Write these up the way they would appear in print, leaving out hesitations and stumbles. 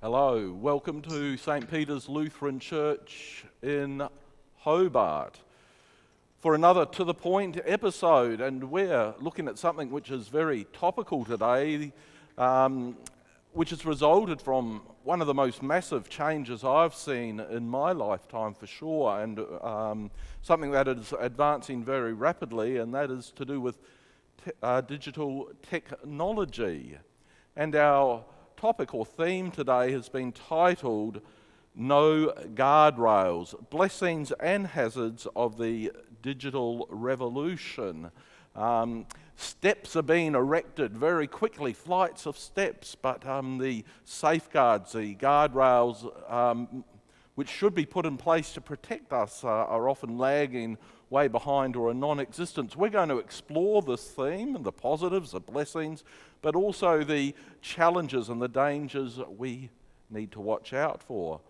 Hello, welcome to St. Peter's Lutheran Church in Hobart for another To The Point episode, and we're looking at something which is very topical today, which has resulted from one of the most massive changes I've seen in my lifetime for sure, and something that is advancing very rapidly, and that is to do with digital technology. And our topic or theme today has been titled No Guardrails, Blessings and Hazards of the Digital Revolution. Steps are being erected very quickly, flights of steps, but the safeguards, the guardrails, which should be put in place to protect us, are often lagging way behind or are non-existent. We're going to explore this theme and the positives, the blessings, but also the challenges and the dangers we need to watch out for.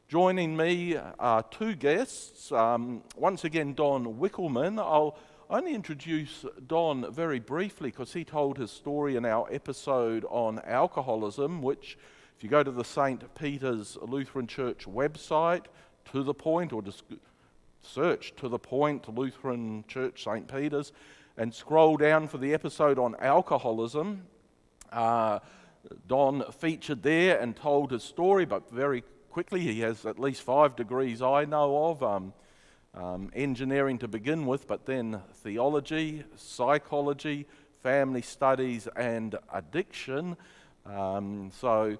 Joining me are two guests. Once again, Don Wickelman. I'll only introduce Don very briefly because he told his story in our episode on alcoholism, which, if you go to the St. Peter's Lutheran Church website, To The Point, or just search To The Point Lutheran Church St. Peter's, and scroll down for the episode on alcoholism, Don featured there and told his story, but very quickly. He has at least 5 degrees I know of, engineering to begin with, but then theology, psychology, family studies, and addiction. So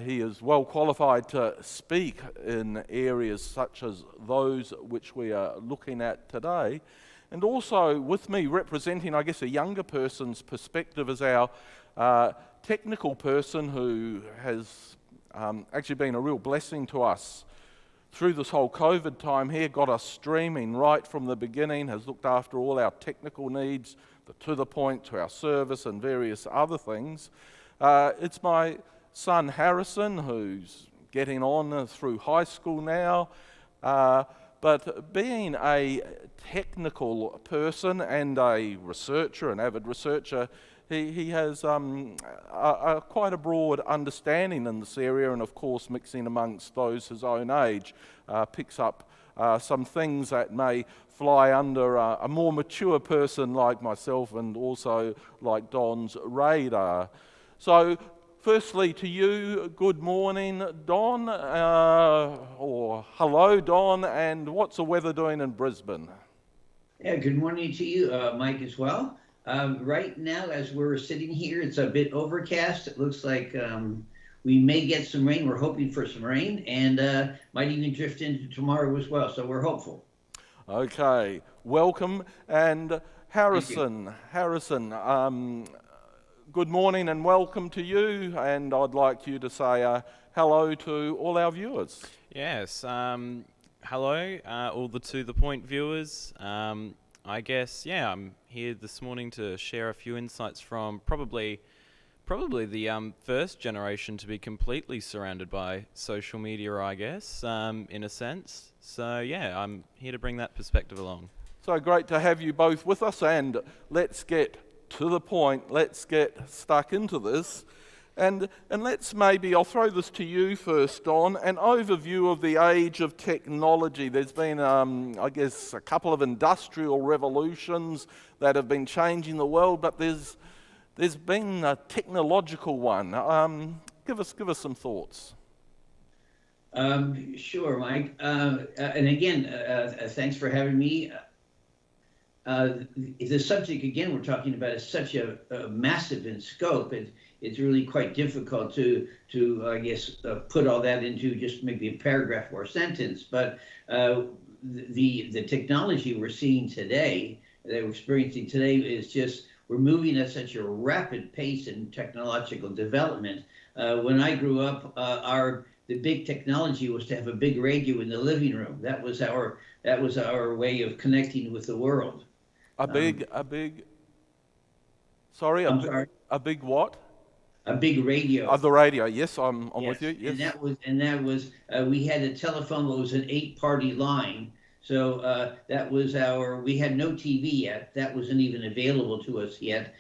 he is well qualified to speak in areas such as those which we are looking at today. And also with me representing, I guess, a younger person's perspective is our technical person who has actually been a real blessing to us through this whole COVID time here, got us streaming right from the beginning, has looked after all our technical needs, the To The Point to our service and various other things. It's my son Harrison, who's getting on through high school now, but being a technical person and a researcher, an avid researcher, he has quite a broad understanding in this area, and of course mixing amongst those his own age, picks up some things that may fly under a more mature person like myself and also like Don's radar. So firstly to you, good morning Don, or hello Don, and what's the weather doing in Brisbane? Yeah, good morning to you, Mike, as well. Right now, as we're sitting here, it's a bit overcast. It looks like we may get some rain. We're hoping for some rain, and might even drift into tomorrow as well. So we're hopeful. Okay, welcome. And Thank you. Harrison, good morning and welcome to you. And I'd like you to say hello to all our viewers. Yes, hello, all the To The Point viewers. I guess, I'm here this morning to share a few insights from probably the first generation to be completely surrounded by social media, I guess, in a sense. So, I'm here to bring that perspective along. So great to have you both with us, and let's get to the point. Let's get stuck into this. And let's I'll throw this to you first, Don, an overview of the age of technology. There's been, I guess, a couple of industrial revolutions that have been changing the world, but there's been a technological one. Give us some thoughts. Sure, Mike. And again, thanks for having me. The subject, again, we're talking about is such a massive in scope. It's really quite difficult to I guess, put all that into just maybe a paragraph or a sentence. But the technology we're seeing today, that we're experiencing today, is just, we're moving at such a rapid pace in technological development. When I grew up, the big technology was to have a big radio in the living room. That was our way of connecting with the world. A big what? A big radio. The radio. Yes, I'm Yes. with you. Yes. And that was we had a telephone that was an 8-party line. So that was we had no TV yet. That wasn't even available to us yet.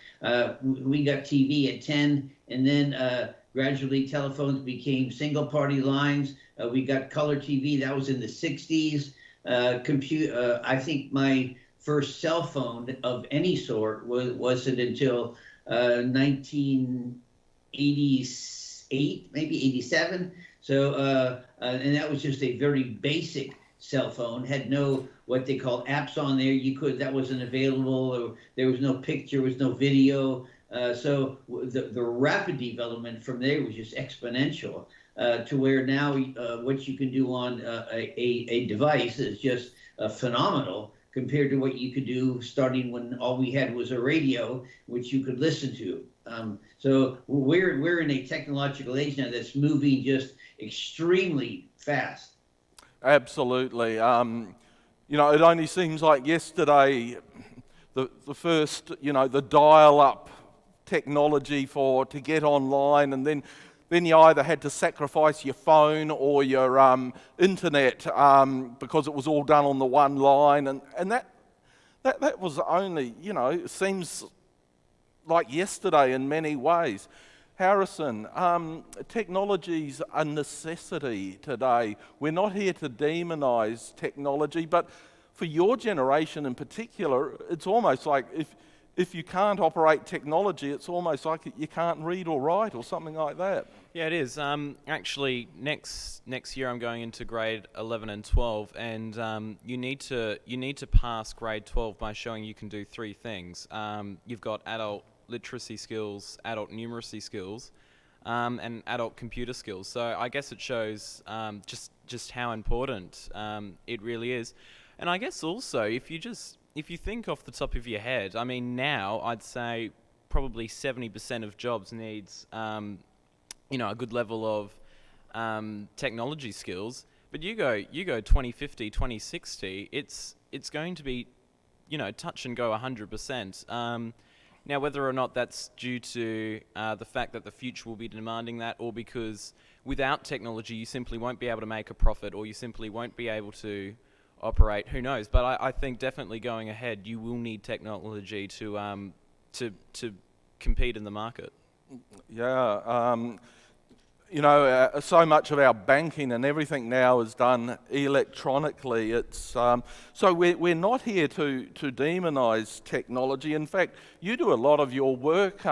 We got TV at 10, and then Gradually, telephones became single-party lines. We got color TV. That was in the 60s. I think my first cell phone of any sort wasn't until 1988, maybe 87. So, and that was just a very basic cell phone. Had no what they call apps on there. That wasn't available. Or there was no picture, was no video. So the rapid development from there was just exponential. To where now what you can do on a device is just phenomenal compared to what you could do starting when all we had was a radio, which you could listen to. So we're in a technological age now that's moving just extremely fast. Absolutely. It only seems like yesterday the first, the dial-up technology to get online, and then you either had to sacrifice your phone or your internet because it was all done on the one line, and that was only, it seems like yesterday in many ways. Harrison, technology's a necessity today. We're not here to demonize technology, but for your generation in particular, it's almost like if you can't operate technology, it's almost like you can't read or write or something like that. Yeah, it is. Actually, next year I'm going into grade 11 and 12, and you need to pass grade 12 by showing you can do three things. You've got adult literacy skills, adult numeracy skills, and adult computer skills. So I guess it shows just how important it really is. And I guess also if you think off the top of your head, I mean, now I'd say probably 70% of jobs needs a good level of technology skills. But you go 2050, 2060, it's going to be touch and go 100%. Now, whether or not that's due to the fact that the future will be demanding that, or because without technology you simply won't be able to make a profit, or you simply won't be able to operate, who knows? But I think definitely going ahead, you will need technology to compete in the market. Yeah, so much of our banking and everything now is done electronically. It's so we're not here to demonize technology. In fact, you do a lot of your work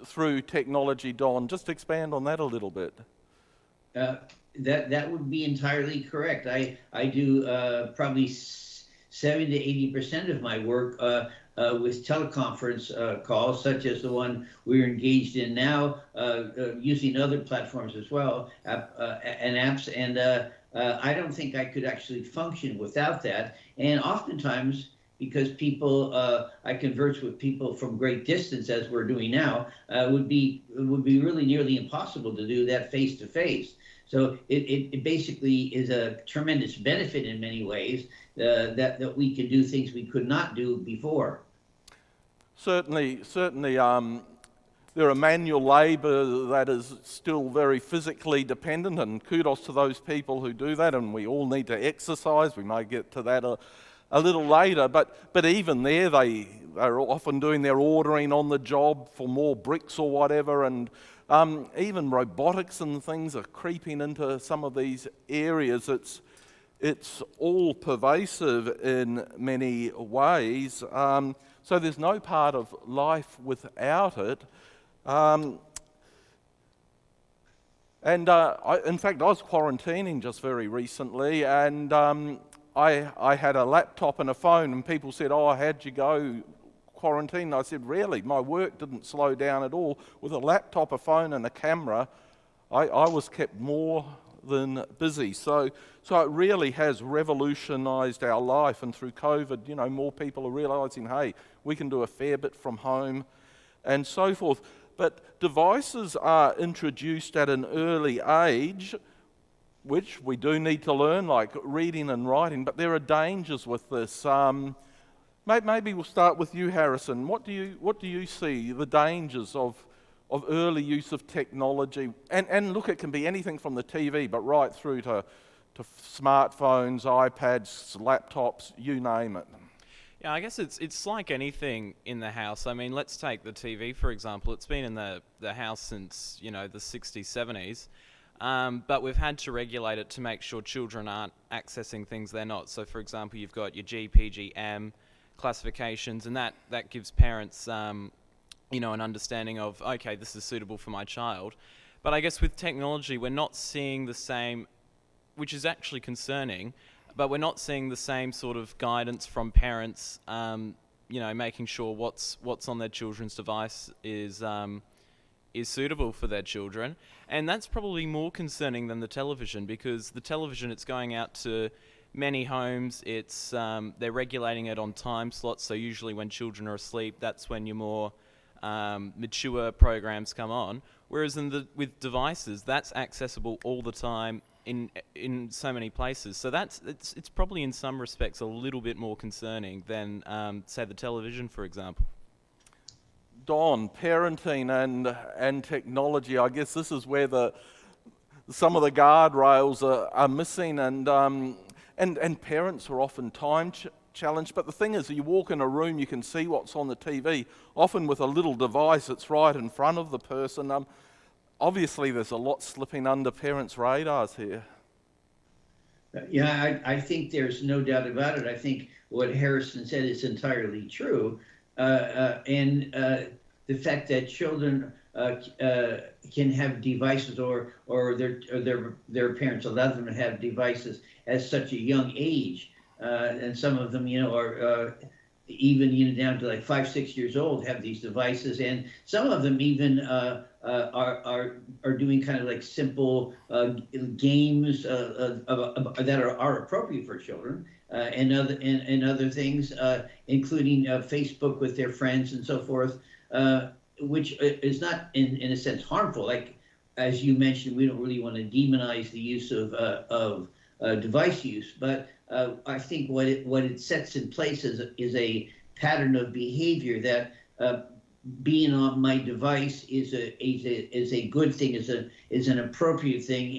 through technology, Don. Just expand on that a little bit. That would be entirely correct. I do probably 70 to 80% of my work with teleconference calls, such as the one we're engaged in now, using other platforms as well, and apps. And I don't think I could actually function without that. And oftentimes, because I converse with people from great distance, as we're doing now, it would be really nearly impossible to do that face to face. So it basically is a tremendous benefit in many ways that we can do things we could not do before. Certainly, there are manual labour that is still very physically dependent, and kudos to those people who do that, and we all need to exercise. We may get to that a little later, but even there they're often doing their ordering on the job for more bricks or whatever, and even robotics and things are creeping into some of these areas. It's all pervasive in many ways. So there's no part of life without it. In fact, I was quarantining just very recently, and I had a laptop and a phone, and people said, "Oh, how'd you go quarantine?" I said, "Really, my work didn't slow down at all. With a laptop, a phone, and a camera, I was kept more than busy." So it really has revolutionised our life, and through COVID, more people are realising, hey, we can do a fair bit from home, and so forth. But devices are introduced at an early age, which we do need to learn, like reading and writing, but there are dangers with this. Maybe we'll start with you, Harrison. What do you see the dangers of early use of technology? And look, it can be anything from the TV, but right through to smartphones, iPads, laptops, you name it. Yeah, I guess it's like anything in the house. I mean, let's take the TV for example. It's been in the house since the 60s, 70s, but we've had to regulate it to make sure children aren't accessing things they're not. So, for example, you've got your GPGM classifications, and that gives parents an understanding of, okay, this is suitable for my child. But I guess with technology, we're not seeing the same, which is actually concerning, but we're not seeing the same sort of guidance from parents, making sure what's on their children's device is suitable for their children. And that's probably more concerning than the television, because the television, it's going out to many homes. It's they're regulating it on time slots, so usually when children are asleep, that's when your more mature programs come on. Whereas with devices, that's accessible all the time in so many places. So it's probably in some respects a little bit more concerning than say the television, for example. Don, parenting and technology, I guess this is where some of the guardrails are missing, and parents are often challenged. But the thing is, you walk in a room, you can see what's on the TV, often with a little device that's right in front of the person. Obviously, there's a lot slipping under parents' radars here. Yeah, I think there's no doubt about it. I think what Harrison said is entirely true. And the fact that children can have devices, or their parents allow them to have devices at such a young age, and some of them, are even down to like 5, 6 years old have these devices, and some of them even are doing kind of like simple games that are appropriate for children, and other things, including Facebook with their friends and so forth, which is not in a sense harmful. Like, as you mentioned, we don't really want to demonize the use of device use, but I think what it sets in place is a pattern of behavior that being on my device is a good thing, is an appropriate thing,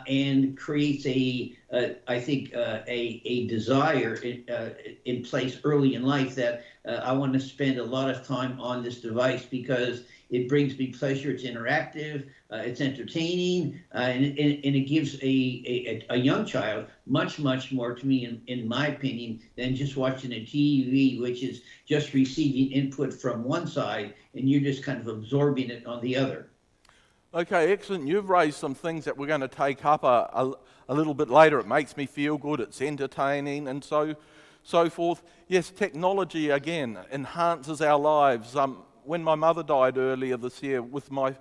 and creates I think a desire in place early in life that I want to spend a lot of time on this device because it brings me pleasure. It's interactive, it's entertaining, and it gives a young child much more, to me, in my opinion, than just watching a TV, which is just receiving input from one side and you're just kind of absorbing it on the other. Okay, excellent. You've raised some things that we're going to take up a little bit later. It makes me feel good, it's entertaining, and so forth. Yes, technology, again, enhances our lives. When my mother died earlier this year, with my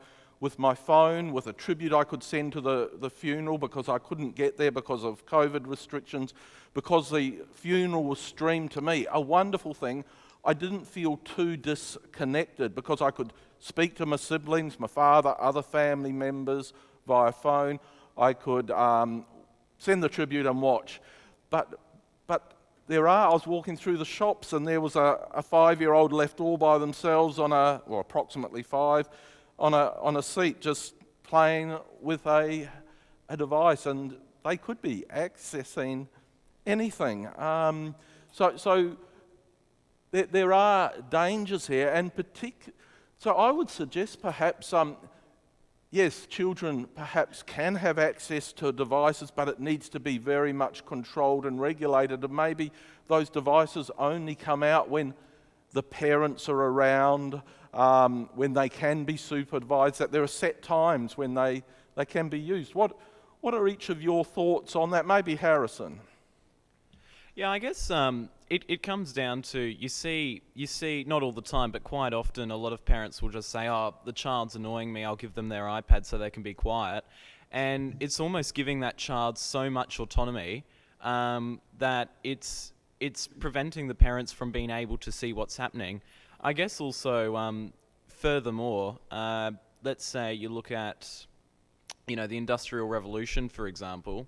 phone, with a tribute I could send to the funeral, because I couldn't get there because of COVID restrictions, because the funeral was streamed to me, a wonderful thing. I didn't feel too disconnected because I could speak to my siblings, my father, other family members via phone. I could send the tribute and watch. But I was walking through the shops and there was a 5-year-old left all by themselves approximately 5, on a seat just playing with a device, and they could be accessing anything. So there are dangers here, and so I would suggest perhaps, yes, children perhaps can have access to devices, but it needs to be very much controlled and regulated, and maybe those devices only come out when the parents are around, when they can be supervised, that there are set times when they can be used. What are each of your thoughts on that? Maybe Harrison. Yeah, I guess it comes down to, you see, not all the time, but quite often, a lot of parents will just say, oh, the child's annoying me, I'll give them their iPad so they can be quiet. And it's almost giving that child so much autonomy that it's preventing the parents from being able to see what's happening. I guess also, furthermore, let's say you look at, the Industrial Revolution, for example.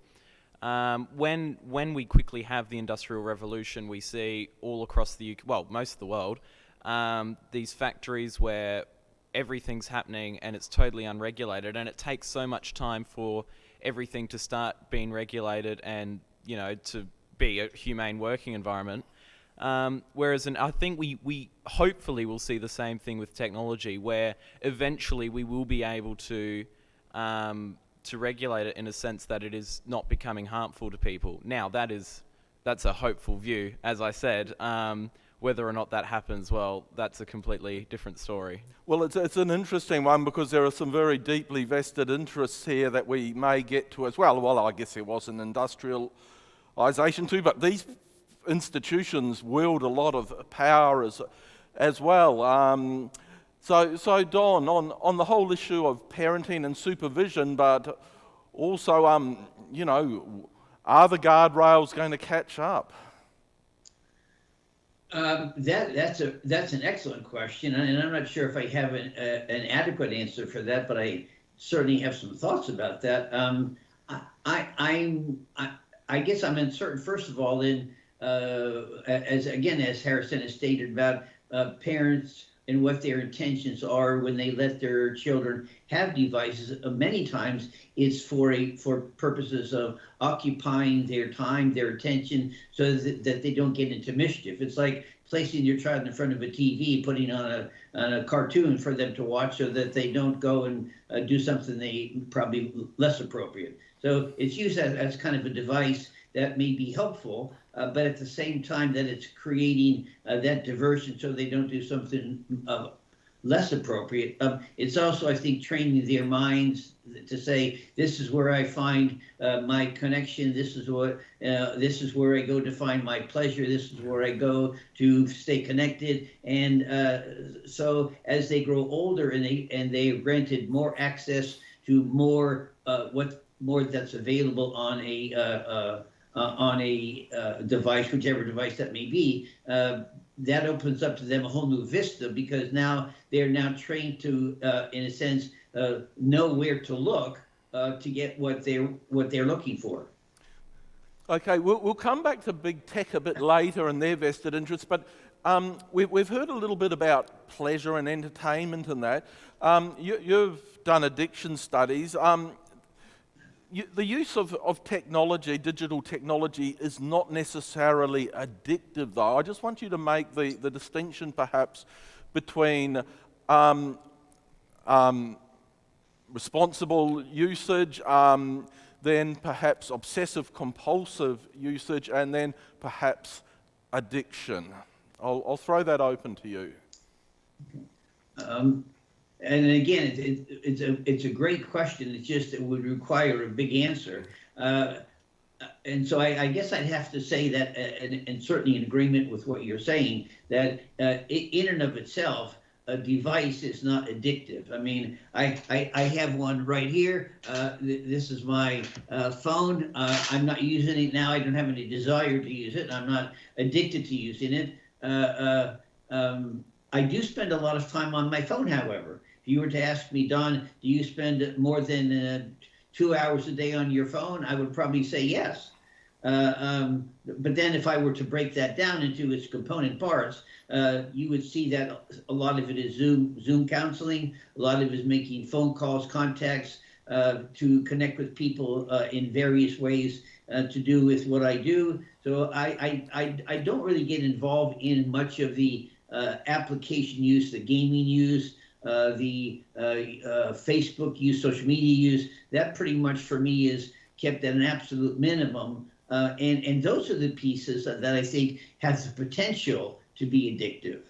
When we quickly have the Industrial Revolution, we see all across the UK, well, most of the world, these factories where everything's happening and it's totally unregulated, and it takes so much time for everything to start being regulated and, to be a humane working environment. Whereas I think we hopefully will see the same thing with technology, where eventually we will be able to regulate it in a sense that it is not becoming harmful to people. Now that's a hopeful view, as I said. Whether or not that happens, well, that's a completely different story. Well, it's an interesting one because there are some very deeply vested interests here that we may get to as well. Well, I guess there was an industrialisation too, but these institutions wield a lot of power as well. So Don, on the whole issue of parenting and supervision, but also, are the guardrails going to catch up? That's an excellent question, and I'm not sure if I have an adequate answer for that, but I certainly have some thoughts about that. I guess I'm uncertain. First of all, as Harrison has stated about parents and what their intentions are when they let their children have devices. Many times it's for purposes of occupying their time, their attention, so that they don't get into mischief. It's like placing your child in front of a TV, putting on a cartoon for them to watch, so that they don't go and do something they probably less appropriate. So it's used as kind of a device that may be helpful, but at the same time that it's creating that diversion so they don't do something less appropriate. It's also, I think, training their minds to say, this is where I find my connection. This is where I go to find my pleasure. This is where I go to stay connected. And so as they grow older and they are granted more access to more that's available on a device, whichever device that may be, that opens up to them a whole new vista, because now they're now trained to, in a sense, know where to look to get what they're looking for. Okay, we'll come back to big tech a bit later and their vested interests, but we've heard a little bit about pleasure and entertainment and that. You've done addiction studies. The use of technology, digital technology, is not necessarily addictive, though. I just want you to make the distinction, perhaps, between responsible usage, then perhaps obsessive-compulsive usage, and then perhaps addiction. I'll throw that open to you. And again, it's a great question. It's just, it would require a big answer. And so I guess I'd have to say that, and certainly in agreement with what you're saying, that in and of itself, a device is not addictive. I mean, I have one right here. This is my phone. I'm not using it now. I don't have any desire to use it. I'm not addicted to using it. I do spend a lot of time on my phone, however. If you were to ask me, Don, do you spend more than 2 hours a day on your phone? I would probably say yes. But then if I were to break that down into its component parts, you would see that a lot of it is Zoom counseling. A lot of it is making phone calls, contacts to connect with people in various ways to do with what I do. So I don't really get involved in much of the application use, the gaming use, the Facebook use, social media use. That pretty much for me is kept at an absolute minimum. And those are the pieces that I think have the potential to be addictive.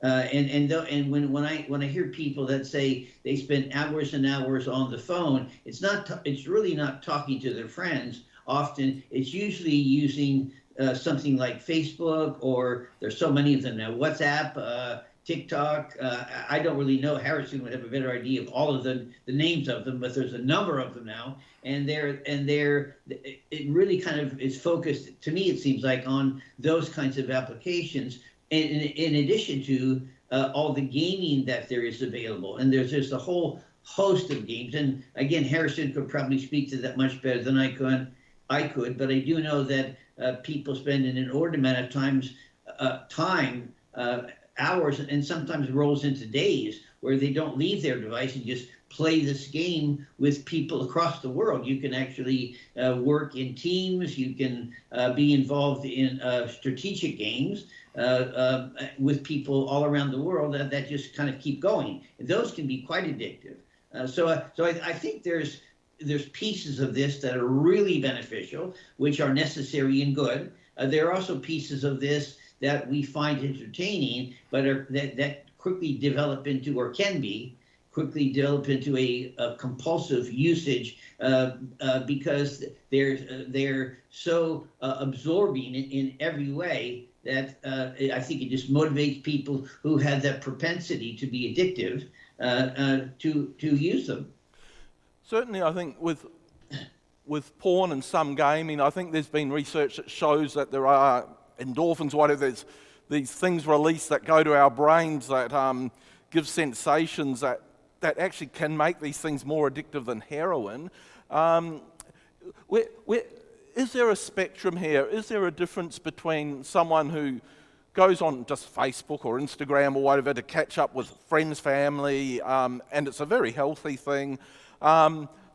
And when I hear people that say they spend hours and hours on the phone, it's really not talking to their friends. Often it's usually using something like Facebook, or there's so many of them now, WhatsApp, TikTok. I don't really know. Harrison would have a better idea of all of the names of them, but there's a number of them now, and it really kind of is focused, to me it seems like, on those kinds of applications, in addition to all the gaming that there is available. And there's just a whole host of games, and again, Harrison could probably speak to that much better than I could, but I do know that people spend an inordinate amount of time, hours, and sometimes rolls into days, where they don't leave their device and just play this game with people across the world. You can actually work in teams. You can be involved in strategic games with people all around the world that just kind of keep going. And those can be quite addictive. So I think there's pieces of this that are really beneficial, which are necessary and good. There are also pieces of this that we find entertaining, but that quickly develop into, or can be quickly develop into a compulsive usage because they're so absorbing in every way that I think it just motivates people who have that propensity to be addictive to use them. Certainly, I think with porn and some gaming, I think there's been research that shows that there are endorphins, whatever, there's these things released that go to our brains that give sensations that actually can make these things more addictive than heroin. Is there a spectrum here? Is there a difference between someone who goes on just Facebook or Instagram or whatever to catch up with friends, family, and it's a very healthy thing,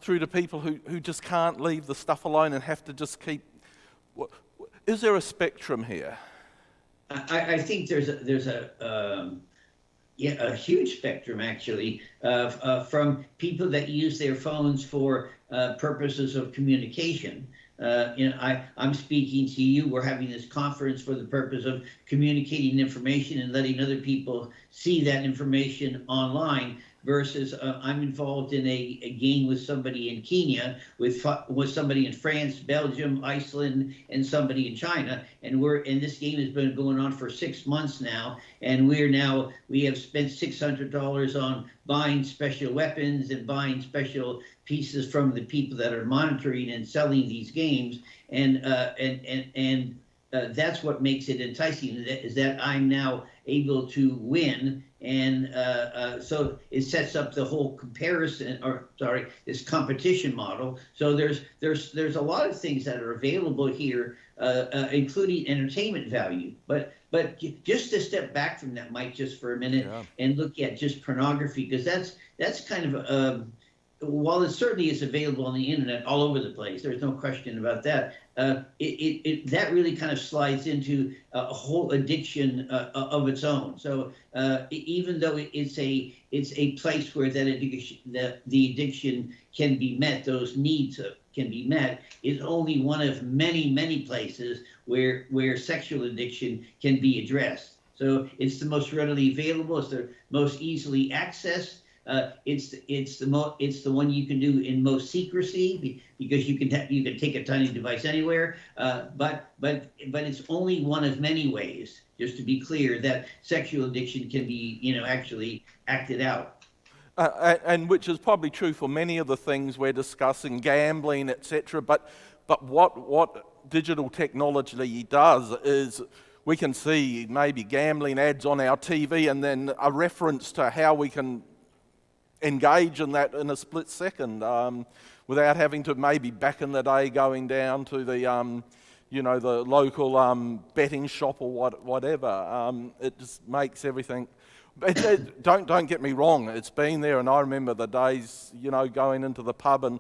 through to people who just can't leave the stuff alone and have to just keep... Is there a spectrum here? I think there's a huge spectrum actually from people that use their phones for purposes of communication. I'm speaking to you. We're having this conference for the purpose of communicating information and letting other people see that information online. Versus I'm involved in a game with somebody in Kenya, with somebody in France, Belgium, Iceland, and somebody in China, and this game has been going on for 6 months now, and we have spent $600 on buying special weapons and buying special pieces from the people that are monitoring and selling these games, and that's what makes it enticing, is that I'm now able to win. And so it sets up the whole this competition model. So there's a lot of things that are available here, including entertainment value. But just to step back from that, Mike, just for a minute, and look at just pornography, because that's kind of while it certainly is available on the internet all over the place, there's no question about that. That really kind of slides into a whole addiction of its own. So even though it's a place where the addiction can be met, those needs can be met, is only one of many places where sexual addiction can be addressed. So it's the most readily available. It's the most easily accessed. It's the one you can do in most secrecy because you can take a tiny device anywhere. But it's only one of many ways, just to be clear, that sexual addiction can be actually acted out. And which is probably true for many of the things we're discussing, gambling, etc. But what digital technology does is we can see maybe gambling ads on our TV and then a reference to how we can engage in that in a split second without having to maybe back in the day going down to the the local betting shop or whatever. It just makes everything. Don't get me wrong. It's been there, and I remember the days going into the pub and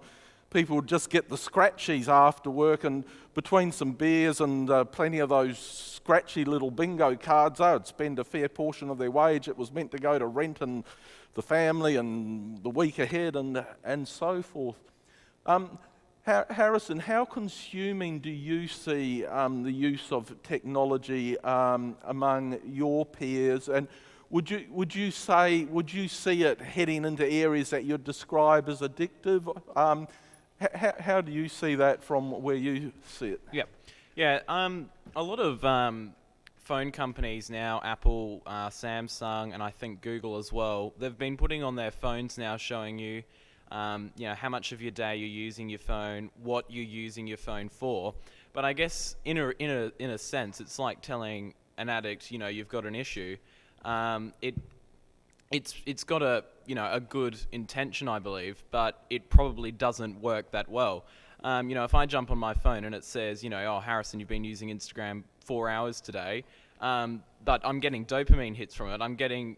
people would just get the scratchies after work, and between some beers and plenty of those scratchy little bingo cards, they would spend a fair portion of their wage. It was meant to go to rent and the family and the week ahead and so forth. Harrison, how consuming do you see the use of technology among your peers, and would you see it heading into areas that you'd describe as addictive? How do you see that from where you see it? Yeah. A lot of phone companies now, Apple, Samsung, and I think Google as well, they've been putting on their phones now showing you, how much of your day you're using your phone, what you're using your phone for. But I guess in a sense, it's like telling an addict, you've got an issue. It's got a good intention, I believe, but it probably doesn't work that well. If I jump on my phone and it says, oh, Harrison, you've been using Instagram 4 hours today, but I'm getting dopamine hits from it. I'm getting,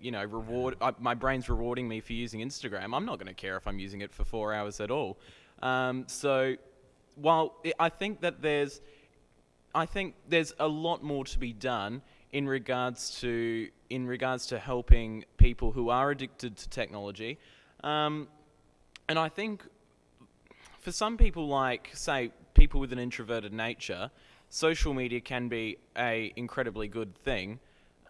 my brain's rewarding me for using Instagram. I'm not going to care if I'm using it for 4 hours at all. So while I think there's a lot more to be done in regards to helping people who are addicted to technology, and I think for some people, like say people with an introverted nature, social media can be a incredibly good thing.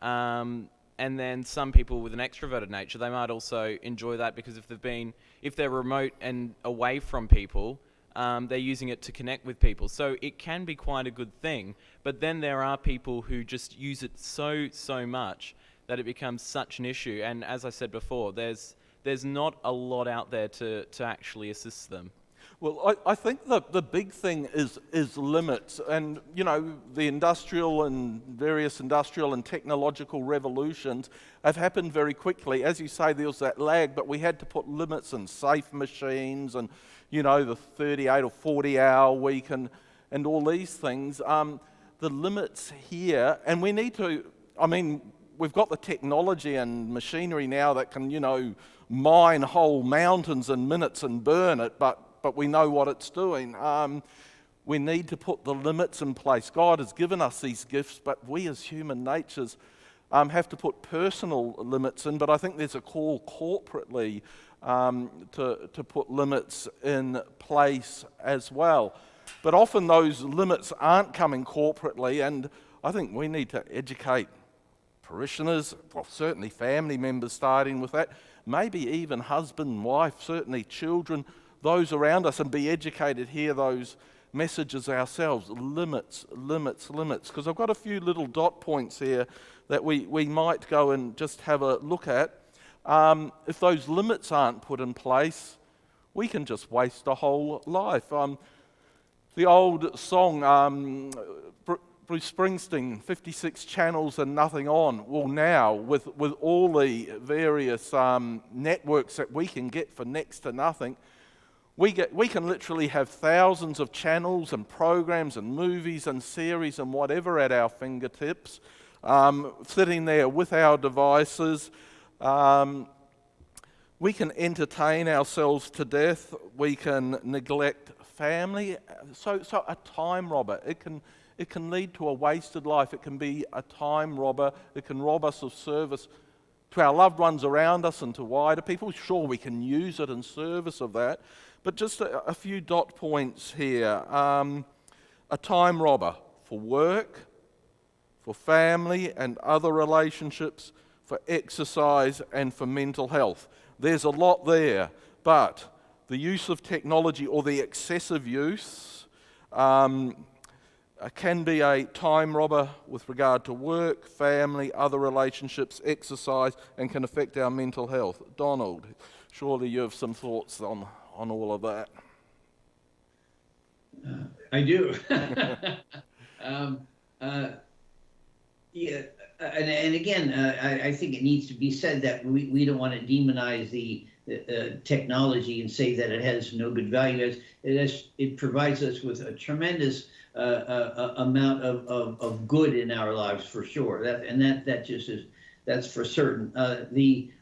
And then some people with an extroverted nature, they might also enjoy that because if they're remote and away from people, they're using it to connect with people. So it can be quite a good thing. But then there are people who just use it so much that it becomes such an issue. And as I said before, there's not a lot out there to actually assist them. Well, I think the big thing is limits, and the industrial and various industrial and technological revolutions have happened very quickly. As you say, there was that lag, but we had to put limits in safe machines and the 38 or 40-hour week and all these things. The limits here, and we need to. I mean, we've got the technology and machinery now that can mine whole mountains in minutes and burn it, but we know what it's doing. We need to put the limits in place. God has given us these gifts, but we as human natures have to put personal limits in. But I think there's a call corporately to put limits in place as well. But often those limits aren't coming corporately, and I think we need to educate parishioners, well, certainly family members starting with that, maybe even husband and wife, certainly children, those around us, and be educated, hear those messages ourselves. Limits, limits, limits. Because I've got a few little dot points here that we might go and just have a look at. If those limits aren't put in place, we can just waste a whole life. The old song, Bruce Springsteen, 56 channels and nothing on. Well, now, with all the various networks that we can get for next to nothing, we can literally have thousands of channels and programs and movies and series and whatever at our fingertips, sitting there with our devices. We can entertain ourselves to death. We can neglect family. So a time robber. It can lead to a wasted life. It can be a time robber. It can rob us of service to our loved ones around us and to wider people. Sure, we can use it in service of that. But just a few dot points here. A time robber for work, for family and other relationships, for exercise and for mental health. There's a lot there, but the use of technology or the excessive use can be a time robber with regard to work, family, other relationships, exercise, and can affect our mental health. Donald, surely you have some thoughts on all of that. I do. Yeah, and again, I think it needs to be said that we don't want to demonize the technology and say that it has no good value. It provides us with a tremendous amount of good in our lives, for sure. That's for certain.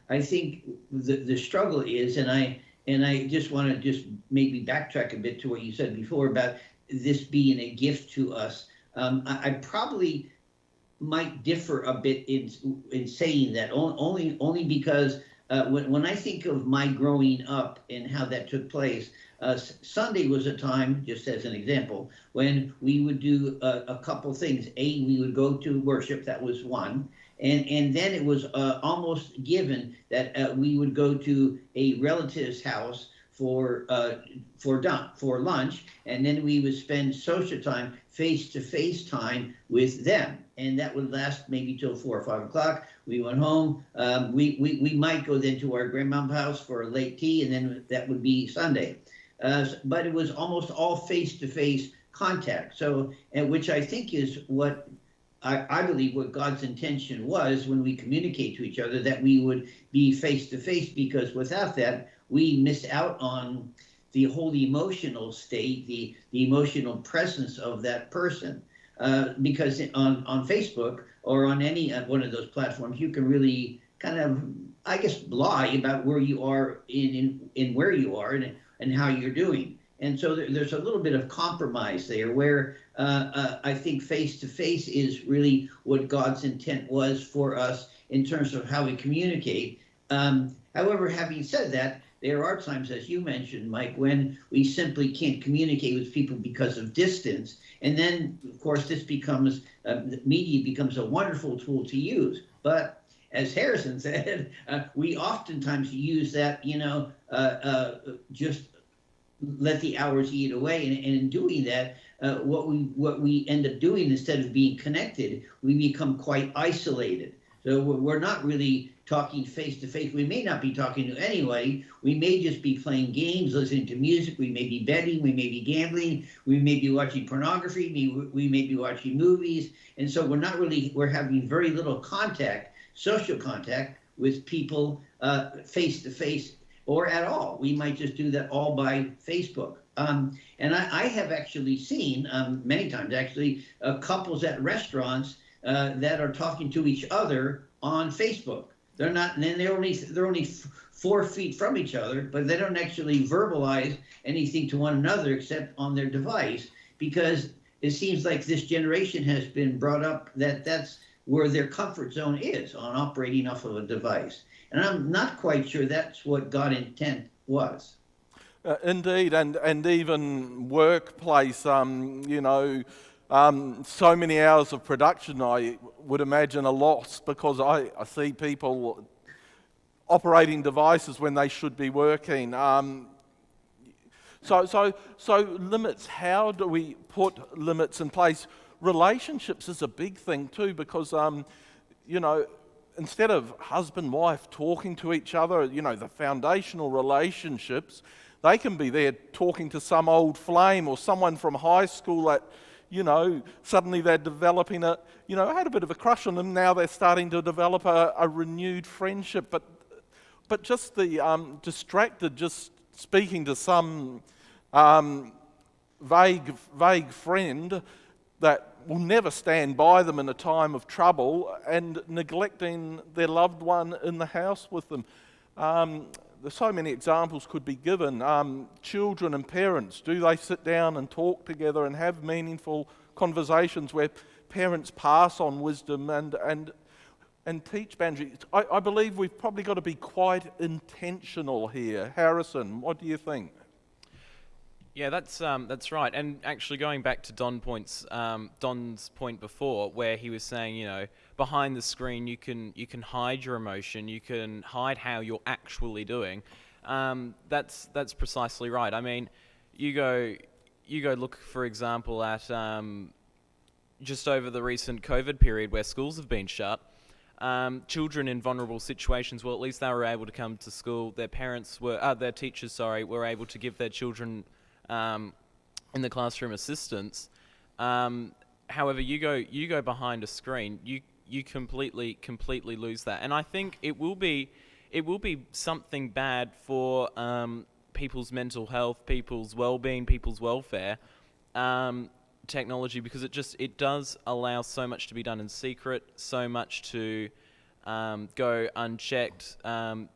I think the struggle is, and I just want to just maybe backtrack a bit to what you said before about this being a gift to us. I probably might differ a bit in saying that only because when I think of my growing up and how that took place, Sunday was a time, just as an example, when we would do a couple things. We would go to worship. That was one. And then it was almost given that we would go to a relative's house for lunch, and then we would spend social time, face-to-face time with them, and that would last maybe till 4 or 5 o'clock. We went home. We might go then to our grandma's house for a late tea, and then that would be Sunday. But it was almost all face-to-face contact. So, and which I think is what I believe what God's intention was when we communicate to each other, that we would be face-to-face, because without that, we miss out on the whole emotional state, the emotional presence of that person. because on Facebook or on any one of those platforms, you can really kind of, I guess, lie about where you are in where you are and how you're doing. And so there's a little bit of compromise there where I think face to face is really what God's intent was for us in terms of how we communicate. However, having said that, there are times, as you mentioned, Mike, when we simply can't communicate with people because of distance. And then, of course, this becomes, media becomes a wonderful tool to use. But as Harrison said, we oftentimes use that, just let the hours eat away. And in doing that, what we end up doing, instead of being connected, we become quite isolated. So we're not really talking face to face. We may not be talking to anybody. We may just be playing games, listening to music. We may be betting. We may be gambling. We may be watching pornography. We may be watching movies. And so we're having very little contact, social contact with people face to face or at all. We might just do that all by Facebook. And I have actually seen many times actually couples at restaurants that are talking to each other on Facebook. They're not, and then they're only 4 feet from each other, but they don't actually verbalize anything to one another except on their device, because it seems like this generation has been brought up that that's where their comfort zone is, on operating off of a device. And I'm not quite sure that's what God's intent was. Indeed, and even workplace, so many hours of production, I would imagine, are lost because I see people operating devices when they should be working. So limits, how do we put limits in place? Relationships is a big thing too, because, instead of husband, wife talking to each other, the foundational relationships, they can be there talking to some old flame or someone from high school that, suddenly they're developing I had a bit of a crush on them, now they're starting to develop a renewed friendship. But just the distracted, just speaking to some vague friend that will never stand by them in a time of trouble, and neglecting their loved one in the house with them. There's so many examples could be given. Children and parents, do they sit down and talk together and have meaningful conversations where parents pass on wisdom and teach boundaries? I believe we've probably got to be quite intentional here. Harrison, what do you think? Yeah, that's right. And actually, going back to Don's point before, where he was saying, behind the screen you can hide your emotion, you can hide how you're actually doing. That's precisely right. I mean, you go look, for example, at just over the recent COVID period where schools have been shut. Children in vulnerable situations, well, at least they were able to come to school. Their teachers were able to give their children in the classroom assistance. However, you go behind a screen, you completely lose that, and I think it will be something bad for people's mental health, people's well-being, people's welfare. Technology, because it does allow so much to be done in secret, so much to go unchecked, and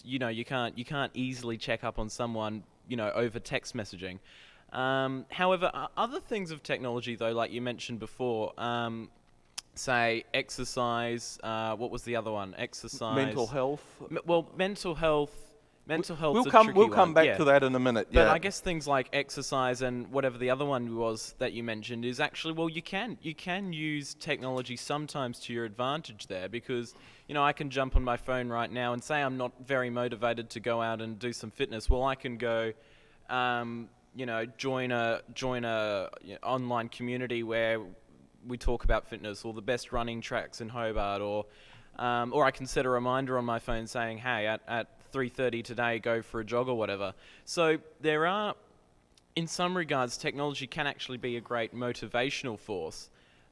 you can't easily check up on someone over text messaging. However, other things of technology, though, like you mentioned before, say exercise. What was the other one? Exercise. Mental health. Mental health. Mental health. We'll come back to that in a minute. But I guess things like exercise and whatever the other one was that you mentioned is actually, you can use technology sometimes to your advantage there, because I can jump on my phone right now and say I'm not very motivated to go out and do some fitness. Well, I can go, join a online community where we talk about fitness or the best running tracks in Hobart, or I can set a reminder on my phone saying, hey, at 3:30 today, go for a jog or whatever. So there are, in some regards, technology can actually be a great motivational force.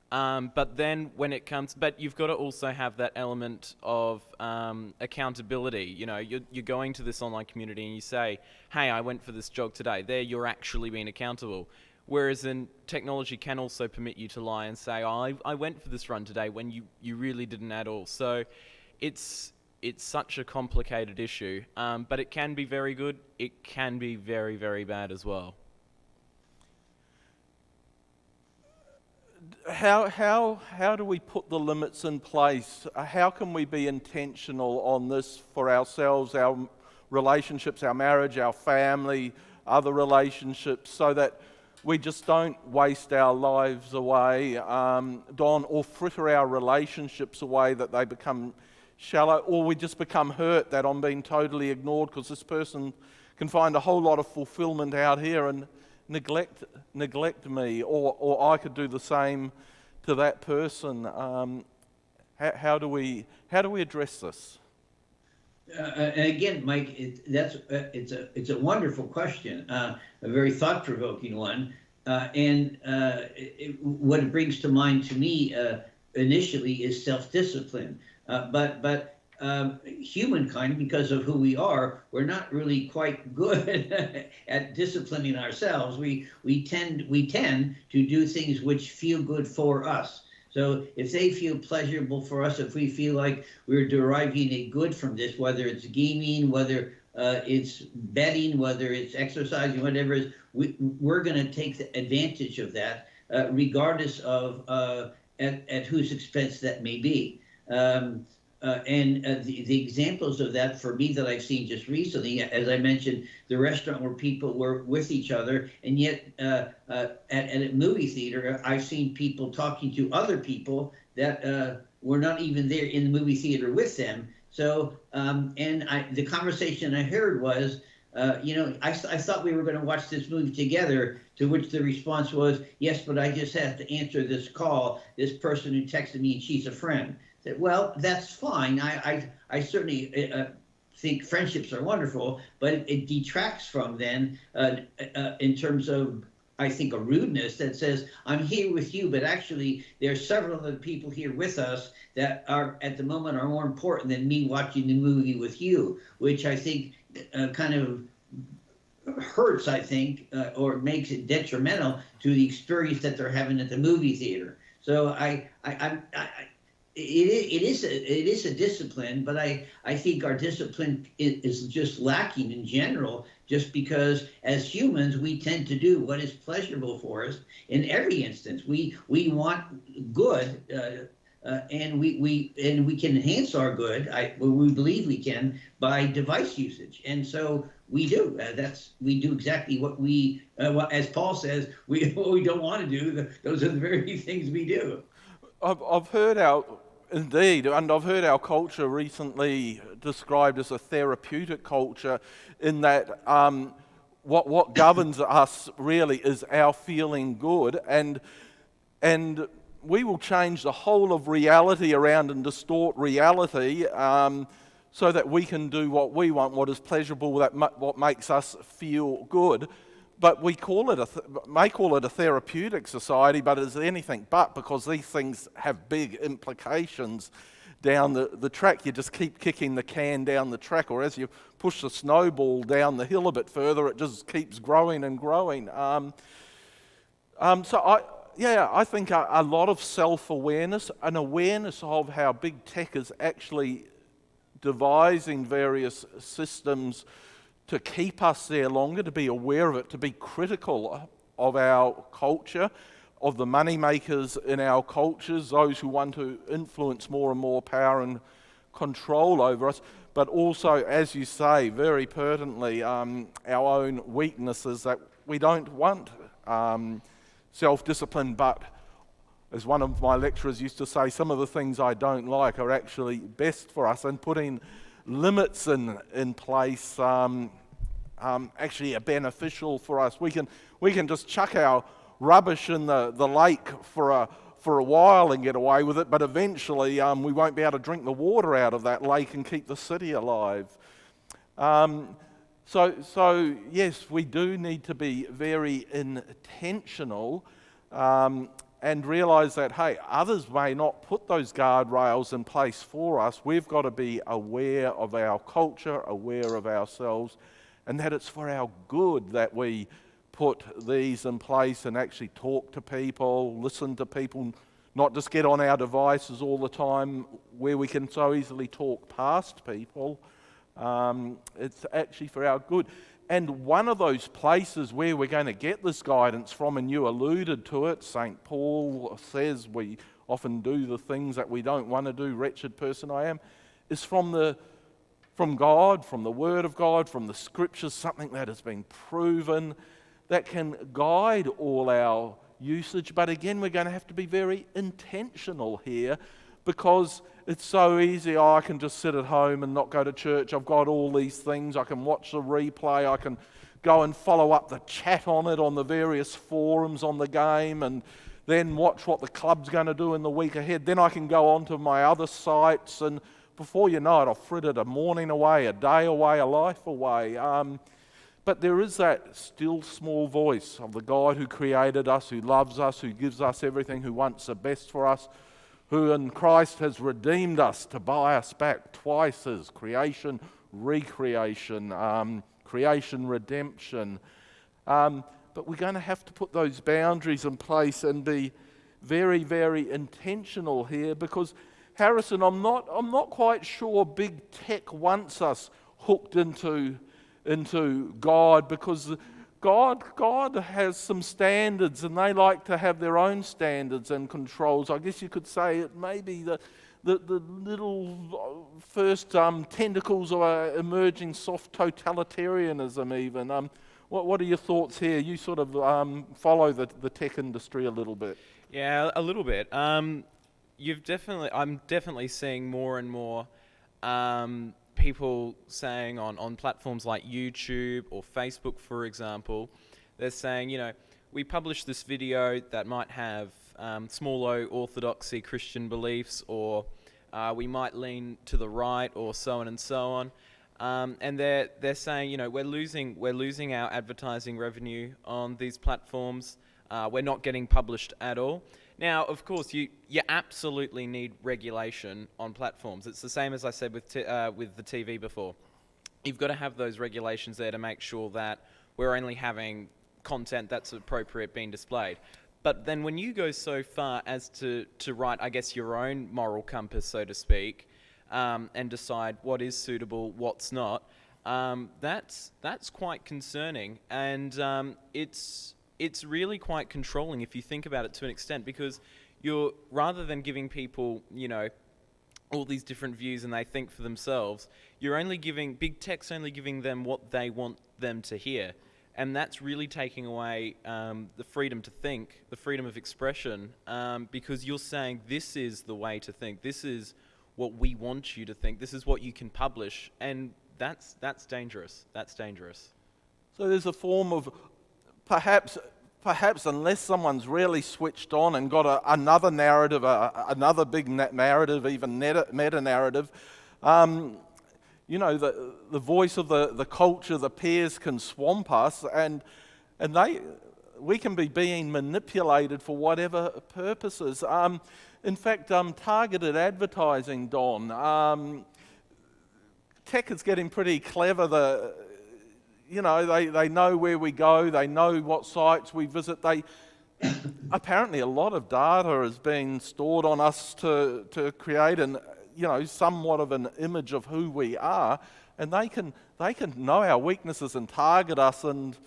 But then but you've got to also have that element of accountability. You're going to this online community and you say, hey, I went for this jog today. There, you're actually being accountable. Whereas in technology can also permit you to lie and say, oh, I went for this run today when you really didn't at all. So it's such a complicated issue, but it can be very good. It can be very, very bad as well. How do we put the limits in place? How can we be intentional on this for ourselves, our relationships, our marriage, our family, other relationships, so that we just don't waste our lives away, Don, or fritter our relationships away that they become shallow, or we just become hurt that I'm being totally ignored because this person can find a whole lot of fulfillment out here and neglect me, or I could do the same to that person. How do we address this? And again, Mike, it's a wonderful question, a very thought-provoking one, and what it brings to mind to me initially is self-discipline. But humankind, because of who we are, we're not really quite good at disciplining ourselves. We tend to do things which feel good for us. So if they feel pleasurable for us, if we feel like we're deriving a good from this, whether it's gaming, whether it's betting, whether it's exercising, whatever it is, we're going to take the advantage of that, regardless of at whose expense that may be. The examples of that for me that I've seen just recently, as I mentioned, the restaurant where people were with each other, and yet at a movie theater, I've seen people talking to other people that were not even there in the movie theater with them. So, the conversation I heard was, I thought we were going to watch this movie together, to which the response was, yes, but I just have to answer this call, this person who texted me, and she's a friend. That, well, that's fine. I certainly think friendships are wonderful, but it detracts from then in terms of, I think, a rudeness that says, I'm here with you, but actually there are several other people here with us that are at the moment are more important than me watching the movie with you, which I think kind of hurts, I think, or makes it detrimental to the experience that they're having at the movie theater. So it is a discipline, but I think our discipline is just lacking in general, just because as humans we tend to do what is pleasurable for us in every instance. We want good, and we can enhance our good. We believe we can by device usage, and so we do. We do exactly what we, as Paul says, what we don't want to do. Those are the very things we do. I've heard our culture recently described as a therapeutic culture, in that what governs us really is our feeling good, and we will change the whole of reality around and distort reality so that we can do what we want, what is pleasurable, what makes us feel good. But we may call it a therapeutic society, but it's anything but, because these things have big implications down the track. You just keep kicking the can down the track, or as you push the snowball down the hill a bit further, it just keeps growing and growing. I think a lot of self-awareness, an awareness of how big tech is actually devising various systems to keep us there longer, to be aware of it, to be critical of our culture, of the money makers in our cultures, those who want to influence more and more power and control over us, but also, as you say, very pertinently, our own weaknesses, that we don't want self-discipline, but as one of my lecturers used to say, some of the things I don't like are actually best for us, and putting limits in place actually are beneficial for us. We can just chuck our rubbish in the lake for a while and get away with it, but eventually we won't be able to drink the water out of that lake and keep the city alive. So yes, we do need to be very intentional and realize that, hey, others may not put those guardrails in place for us. We've got to be aware of our culture, aware of ourselves, and that it's for our good that we put these in place and actually talk to people, listen to people, not just get on our devices all the time where we can so easily talk past people. It's actually for our good. And one of those places where we're going to get this guidance from, and you alluded to it, St. Paul says we often do the things that we don't want to do, wretched person I am, is from God, from the Word of God, from the Scriptures, something that has been proven, that can guide all our usage. But again, we're going to have to be very intentional here, because it's so easy, I can just sit at home and not go to church. I've got all these things. I can watch the replay. I can go and follow up the chat on it on the various forums on the game, and then watch what the club's going to do in the week ahead. Then I can go on to my other sites, and before you know it, I've frittered a morning away, a day away, a life away. But there is that still small voice of the God who created us, who loves us, who gives us everything, who wants the best for us, who in Christ has redeemed us to buy us back twice as creation, recreation, creation, redemption. But we're going to have to put those boundaries in place and be very, very intentional here, because Harrison, I'm not quite sure big tech wants us hooked into God, because God has some standards, and they like to have their own standards and controls. I guess you could say it may be the little first tentacles of emerging soft totalitarianism even. What are your thoughts here? You sort of follow the tech industry a little bit. Yeah, a little bit. I'm definitely seeing more and more people saying on platforms like YouTube or Facebook, for example, they're saying, we publish this video that might have small o orthodoxy Christian beliefs, or we might lean to the right, or so on and so on. And they're saying, we're losing our advertising revenue on these platforms. We're not getting published at all. Now, of course, you absolutely need regulation on platforms. It's the same as I said with the TV before. You've got to have those regulations there to make sure that we're only having content that's appropriate being displayed. But then when you go so far as to write, I guess, your own moral compass, so to speak, and decide what is suitable, what's not, that's quite concerning, and it's really quite controlling if you think about it to an extent, because you're, rather than giving people, all these different views and they think for themselves, you're only giving, big tech's only giving them what they want them to hear. And that's really taking away the freedom to think, the freedom of expression, because you're saying this is the way to think, this is what we want you to think, this is what you can publish, and that's dangerous. That's dangerous. So there's a form of perhaps unless someone's really switched on and got another narrative, another big narrative, even meta-narrative, the voice of the culture, the peers can swamp us, and we can be being manipulated for whatever purposes. In fact, targeted advertising, Don, tech is getting pretty clever. They know where we go, they know what sites we visit. Apparently a lot of data is being stored on us to create somewhat of an image of who we are, and they can know our weaknesses and target us, and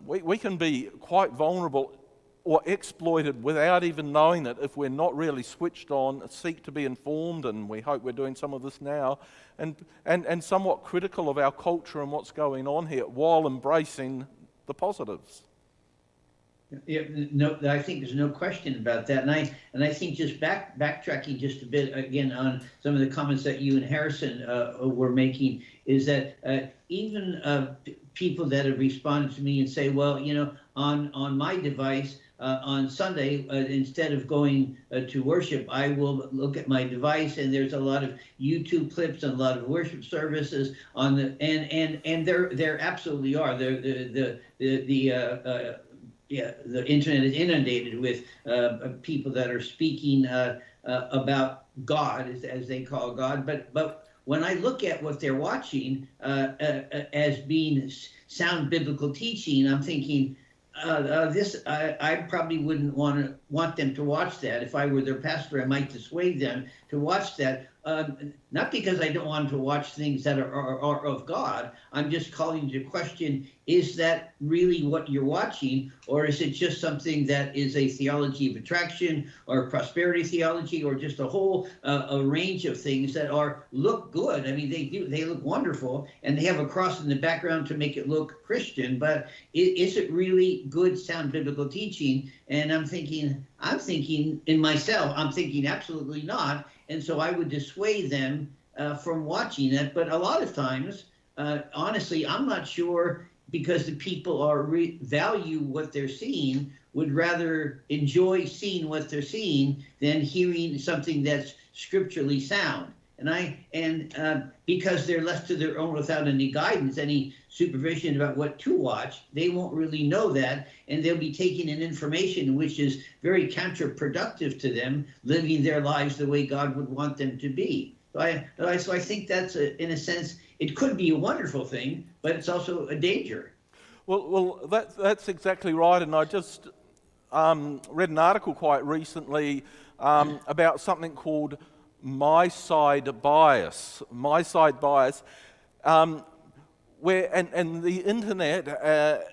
we can be quite vulnerable or exploited without even knowing it if we're not really switched on, seek to be informed, and we hope we're doing some of this now, and somewhat critical of our culture and what's going on here, while embracing the positives. Yeah, no, I think there's no question about that, and I think just backtracking just a bit again on some of the comments that you and Harrison were making, is that even people that have responded to me and say, well, on my device on Sunday, instead of going to worship, I will look at my device, and there's a lot of YouTube clips and a lot of worship services on the and there absolutely are. The internet is inundated with people that are speaking about God, as they call God. But when I look at what they're watching as being sound biblical teaching, I'm thinking, I probably wouldn't want them to watch that. If I were their pastor, I might dissuade them to watch that. Not because I don't want to watch things that are of God. I'm just calling into question, is that really what you're watching? Or is it just something that is a theology of attraction or prosperity theology, or just a whole a range of things that look good? I mean, they look wonderful, and they have a cross in the background to make it look Christian, but is it really good, sound biblical teaching? And I'm thinking in myself, I'm thinking absolutely not. And so I would dissuade them from watching it. But a lot of times, honestly, I'm not sure, because the people value what they're seeing, would rather enjoy seeing what they're seeing than hearing something that's scripturally sound. And because they're left to their own without any guidance, any supervision about what to watch, they won't really know that, and they'll be taking in information which is very counterproductive to them living their lives the way God would want them to be. So I think that's in a sense, it could be a wonderful thing, but it's also a danger. Well, that's exactly right. And I just read an article quite recently about something called my side bias, where and the internet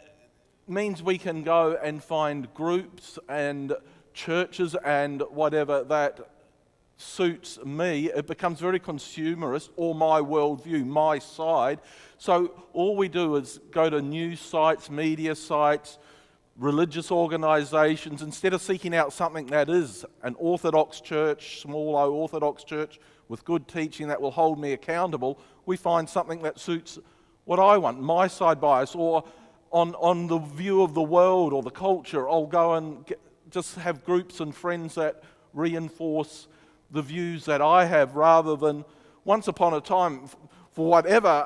means we can go and find groups and churches and whatever that suits me. It becomes very consumerist, or my worldview, my side. So all we do is go to news sites, media sites, religious organisations. Instead of seeking out something that is an orthodox church, small O orthodox church with good teaching that will hold me accountable, we find something that suits what I want, my side bias, or on the view of the world or the culture. I'll go and just have groups and friends that reinforce the views that I have, rather than once upon a time, for whatever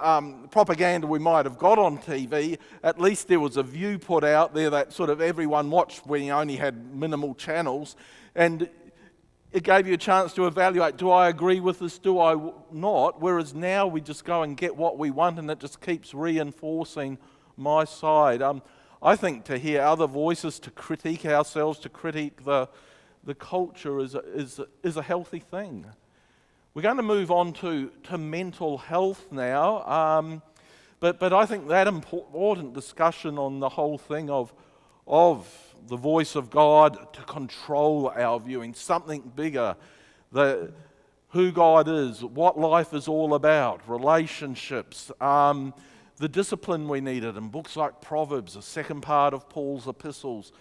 propaganda we might have got on TV, at least there was a view put out there that sort of everyone watched when you only had minimal channels, and it gave you a chance to evaluate, do I agree with this, do I not? Whereas now we just go and get what we want, and it just keeps reinforcing my side. I think to hear other voices, to critique ourselves, to critique the culture is a healthy thing. We're going to move on to mental health now, but I think that important discussion on the whole thing of the voice of God to control our viewing, something bigger, who God is, what life is all about, relationships, the discipline we needed in books like Proverbs, the second part of Paul's epistles,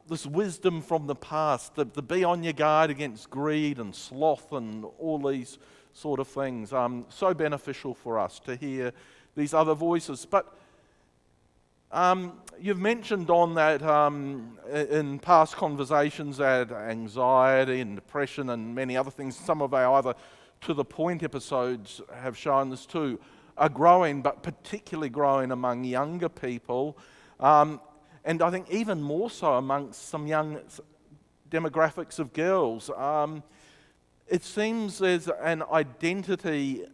this wisdom from the past, to be on your guard against greed and sloth and all these sort of things. So beneficial for us to hear these other voices. But you've mentioned on that in past conversations that anxiety and depression and many other things, some of our other To The Point episodes have shown this too, are growing, but particularly growing among younger people. And I think even more so amongst some young demographics of girls. It seems there's an identity,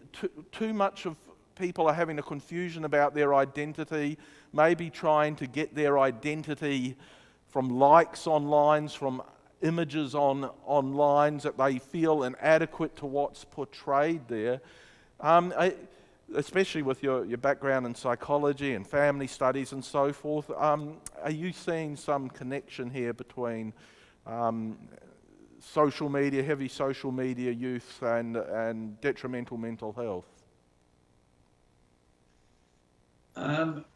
too much of people are having a confusion about their identity, maybe trying to get their identity from likes online, from images online that they feel inadequate to what's portrayed there. Especially with your background in psychology and family studies and so forth, are you seeing some connection here between social media, heavy social media use and detrimental mental health?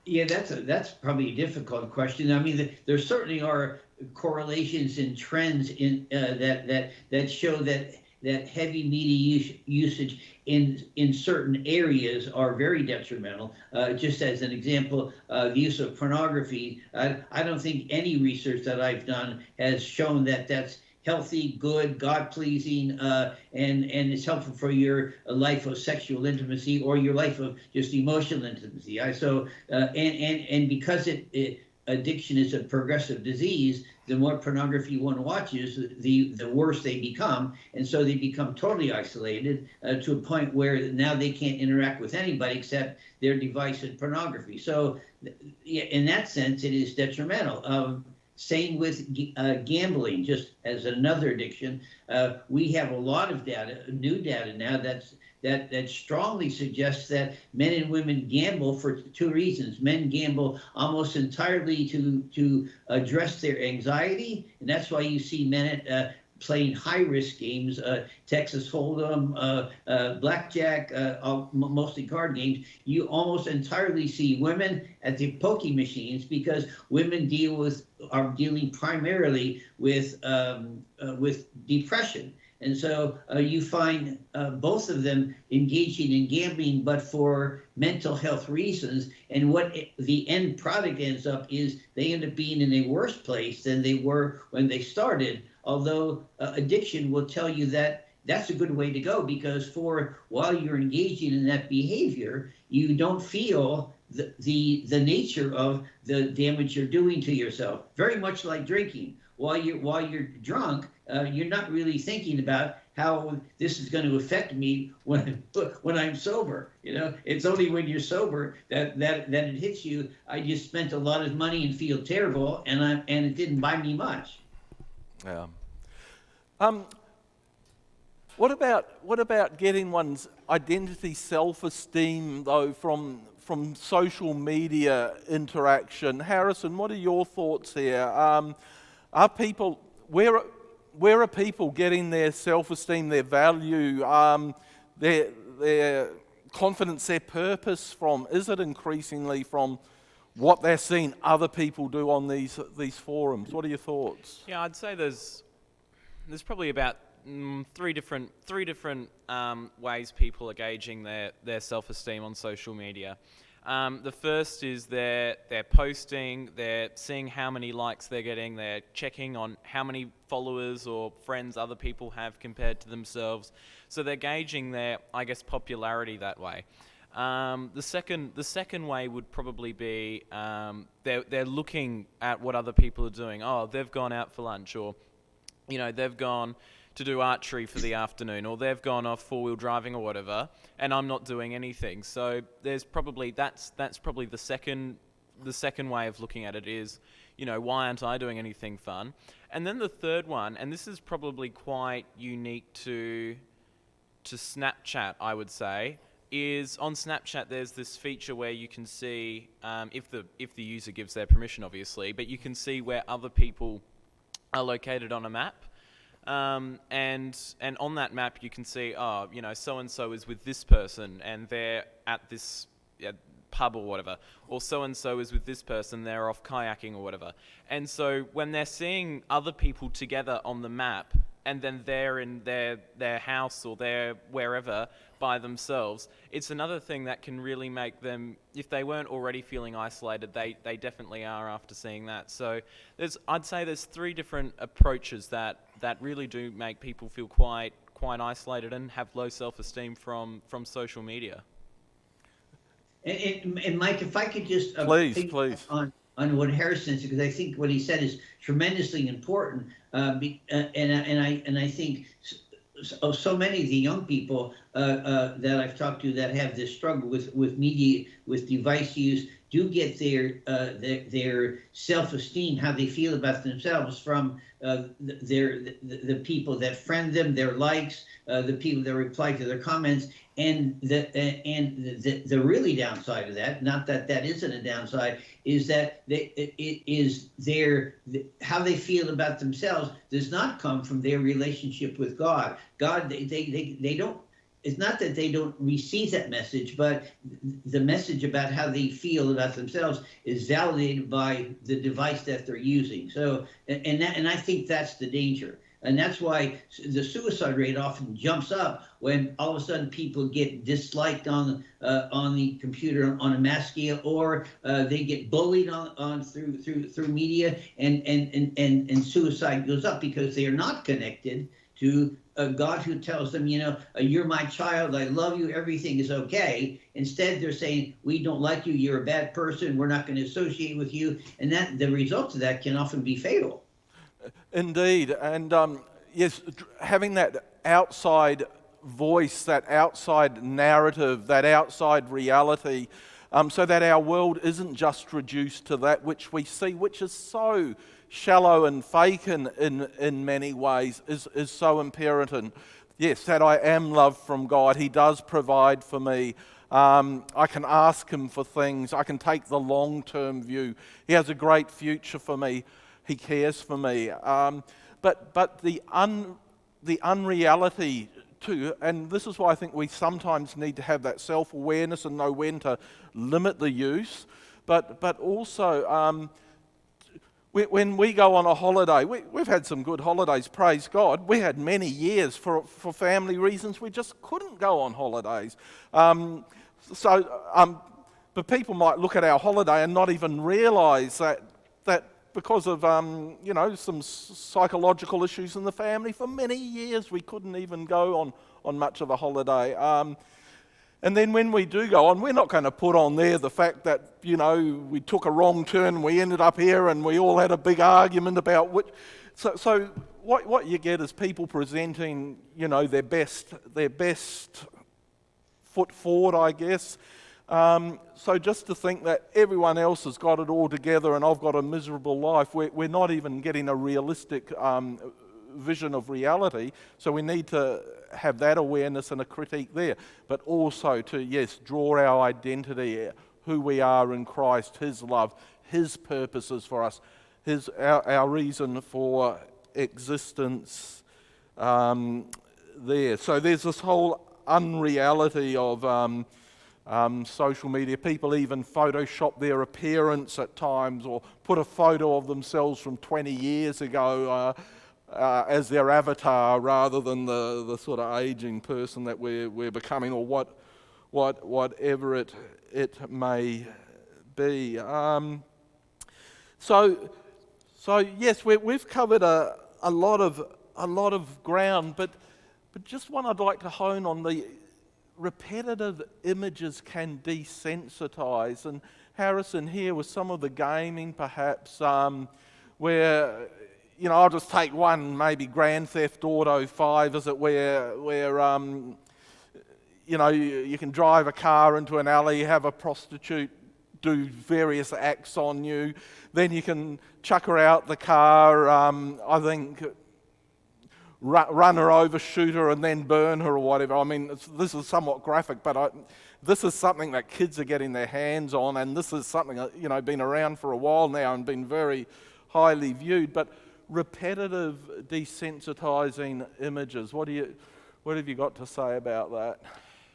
Yeah, that's probably a difficult question. I mean, there certainly are correlations and trends in that show that heavy media usage in certain areas are very detrimental. Just as an example, the use of pornography, I don't think any research that I've done has shown that that's healthy, good, God-pleasing, and it's helpful for your life of sexual intimacy or your life of just emotional intimacy. And because addiction is a progressive disease, the more pornography one watches, the worse they become. And so they become totally isolated to a point where now they can't interact with anybody except their device and pornography. So in that sense, it is detrimental. Same with gambling, just as another addiction. We have a lot of data, new data now, that strongly suggests that men and women gamble for two reasons. Men gamble almost entirely to address their anxiety, and that's why you see men playing high-risk games, Texas Hold'em, blackjack, mostly card games. You almost entirely see women at the pokie machines because women are dealing primarily with depression. And so you find both of them engaging in gambling, but for mental health reasons. And what the end product ends up is they end up being in a worse place than they were when they started. Although addiction will tell you that that's a good way to go, because while you're engaging in that behavior, you don't feel the nature of the damage you're doing to yourself. Very much like drinking. While you're drunk, you're not really thinking about how this is going to affect me when I'm sober. It's only when you're sober that it hits you. I just spent a lot of money and feel terrible, and it didn't buy me much. Yeah. What about getting one's identity, self-esteem though from social media interaction? Harrison, what are your thoughts here? Are people where are people getting their self-esteem, their value, their confidence, their purpose from? Is it increasingly from what they're seeing other people do on these forums? What are your thoughts? Yeah, I'd say there's probably about three different ways people are gauging their self-esteem on social media. The first is they're posting, they're seeing how many likes they're getting, they're checking on how many followers or friends other people have compared to themselves. So they're gauging their, I guess, popularity that way. The second way would probably be they're looking at what other people are doing. Oh, they've gone out for lunch, or they've gone to do archery for the afternoon, or they've gone off four-wheel driving or whatever, and I'm not doing anything. So there's probably that's probably the second way of looking at it is, why aren't I doing anything fun? And then the third one, and this is probably quite unique to Snapchat, I would say, is on Snapchat there's this feature where you can see, if the user gives their permission, obviously, but you can see where other people are located on a map. And on that map you can see, so-and-so is with this person and they're at this pub or whatever, or so-and-so is with this person, they're off kayaking or whatever. And so when they're seeing other people together on the map and then they're in their house or they're wherever by themselves, it's another thing that can really make them, if they weren't already feeling isolated, they definitely are after seeing that. So I'd say there's three different approaches that really do make people feel quite isolated and have low self-esteem from social media. And Mike, if I could just please on what Harrison said, because I think what he said is tremendously important, and I think so many of the young people that I've talked to that have this struggle with media, with device use, do get their self-esteem, how they feel about themselves, from the people that friend them, their likes, the people that reply to their comments, and the really downside of that, not that isn't a downside, is that it is how they feel about themselves does not come from their relationship with God. They don't. It's not that they don't receive that message, but the message about how they feel about themselves is validated by the device that they're using. So, and I think that's the danger. And that's why the suicide rate often jumps up when all of a sudden people get disliked on the computer on a mass scale, or they get bullied on through media, and suicide goes up because they are not connected to a God who tells them, you're my child, I love you, everything is okay. Instead, they're saying, we don't like you, you're a bad person, we're not going to associate with you. And that the results of that can often be fatal. Indeed, and yes, having that outside voice, that outside narrative, that outside reality, so that our world isn't just reduced to that which we see, which is so shallow and fake in many ways, is so imperative. Yes, that I am loved from God. He does provide for me. I can ask Him for things. I can take the long-term view. He has a great future for me. He cares for me. But the unreality too, and this is why I think we sometimes need to have that self-awareness and know when to limit the use, but also when we go on a holiday, we've had some good holidays, praise God. We had many years for family reasons we just couldn't go on holidays. But people might look at our holiday and not even realise that because of some psychological issues in the family, for many years we couldn't even go on much of a holiday. And then when we do go on, we're not going to put on there the fact that, we took a wrong turn and we ended up here and we all had a big argument about which. So what you get is people presenting, their best foot forward, I guess. So just to think that everyone else has got it all together and I've got a miserable life, we're not even getting a realistic vision of reality. So we need to have that awareness and a critique there, but also to, yes, draw our identity, who we are in Christ, His love, His purposes for us, our reason for existence there. So there's this whole unreality of social media. People even Photoshop their appearance at times or put a photo of themselves from 20 years ago as their avatar rather than the sort of aging person that we're becoming, or whatever it may be. So yes, we've covered a lot of ground, but just one I'd like to hone on: the repetitive images can desensitize. And Harrison here with some of the gaming, perhaps, where I'll just take one, maybe Grand Theft Auto 5, is it, where you can drive a car into an alley, have a prostitute do various acts on you, then you can chuck her out the car, I think run her over, shoot her, and then burn her or whatever. I mean, this is somewhat graphic, but this is something that kids are getting their hands on, and this is something that, been around for a while now and been very highly viewed. But repetitive, desensitizing images, what have you got to say about that?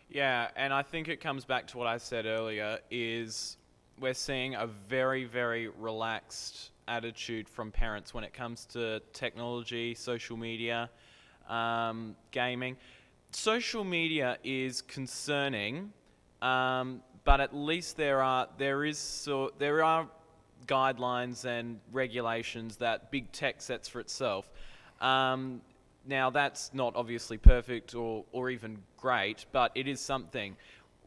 Yeah, and I think it comes back to what I said earlier, is we're seeing a very, very relaxed attitude from parents when it comes to technology, social media, gaming. Social media is concerning, but at least there are guidelines and regulations that big tech sets for itself. Now that's not obviously perfect or even great, but it is something.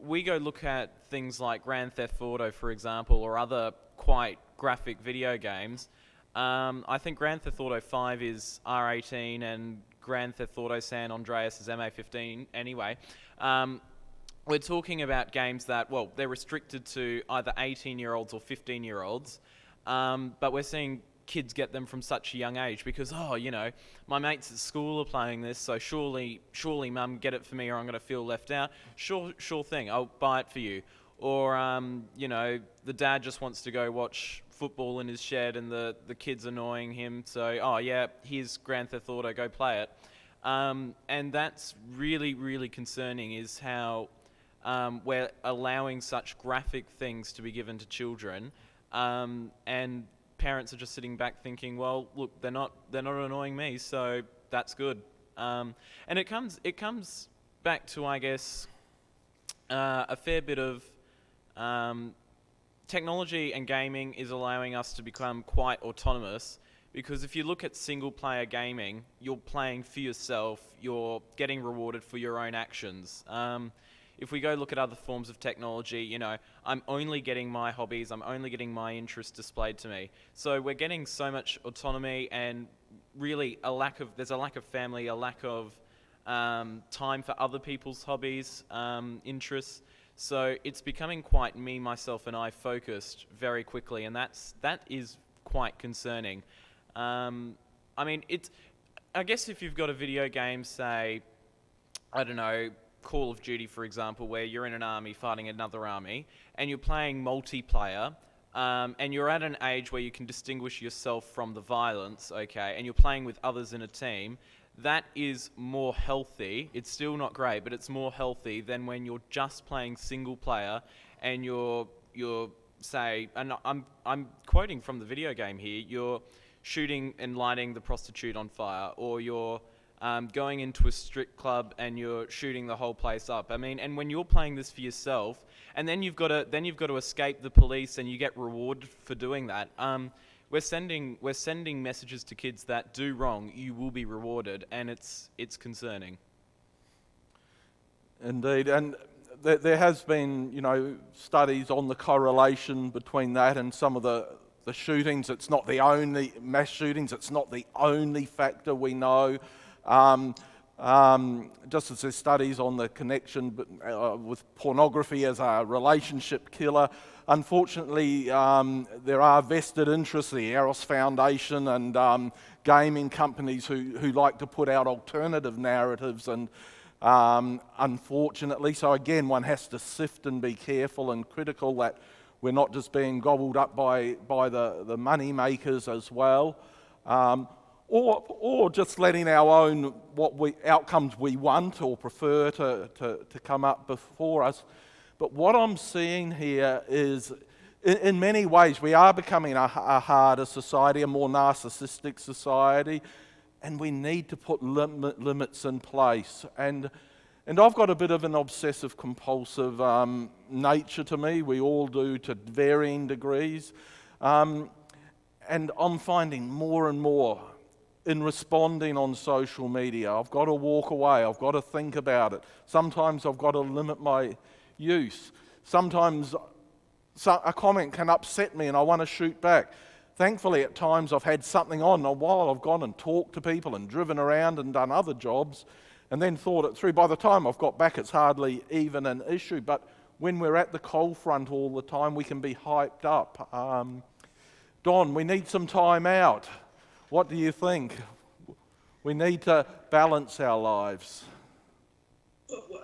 We go look at things like Grand Theft Auto, for example, or other quite graphic video games. I think Grand Theft Auto 5 is R18 and Grand Theft Auto San Andreas is MA15 anyway. We're talking about games that, well, they're restricted to either 18-year-olds or 15-year-olds, but we're seeing kids get them from such a young age because, my mates at school are playing this, so surely mum, get it for me or I'm going to feel left out. Sure thing, I'll buy it for you. Or, the dad just wants to go watch football in his shed and the kid's annoying him, so, here's Grand Theft Auto, go play it. And that's really, really concerning, is how we're allowing such graphic things to be given to children, and parents are just sitting back thinking, well, look, they're not annoying me, so that's good. And it comes back to, I guess, a fair bit of technology and gaming is allowing us to become quite autonomous, Because if you look at single player gaming, you're playing for yourself, you're getting rewarded for your own actions. If we go look at other forms of technology, you know, I'm only getting my hobbies, I'm only getting my interests displayed to me. So we're getting so much autonomy and really there's a lack of family, a lack of time for other people's hobbies, interests. So it's becoming quite me, myself, and I focused very quickly, and that is quite concerning. I mean, I guess if you've got a video game, say, I don't know, Call of Duty, for example, where you're in an army fighting another army, and you're playing multiplayer, and you're at an age where you can distinguish yourself from the violence, okay, and you're playing with others in a team, that is more healthy. It's still not great, but it's more healthy than when you're just playing single player and you're say, and I'm quoting from the video game here, you're shooting and lighting the prostitute on fire, or you're going into a strip club and you're shooting the whole place up. I mean, and when you're playing this for yourself, and then you've got to escape the police, and you get rewarded for doing that. We're sending messages to kids that do wrong, you will be rewarded, and it's concerning. Indeed, and there has been, you know, studies on the correlation between that and some of the shootings. It's not the only mass shootings. It's not the only factor we know. Just as there's studies on the connection with pornography as a relationship killer, unfortunately, there are vested interests, the Eros Foundation and gaming companies who like to put out alternative narratives, and unfortunately, so again, one has to sift and be careful and critical that we're not just being gobbled up by the money makers as well. Or just letting our own outcomes we want or prefer to come up before us. But what I'm seeing here is, in many ways, we are becoming a harder society, a more narcissistic society, and we need to put limits in place. And I've got a bit of an obsessive-compulsive nature to me. We all do, to varying degrees. And I'm finding more and more in responding on social media, I've got to walk away, I've got to think about it. Sometimes I've got to limit my use. Sometimes a comment can upset me and I want to shoot back. Thankfully, at times I've had something on while I've gone and talked to people and driven around and done other jobs and then thought it through. By the time I've got back, it's hardly even an issue. But when we're at the cold front all the time, we can be hyped up. Don, we need some time out. What do you think? We need to balance our lives.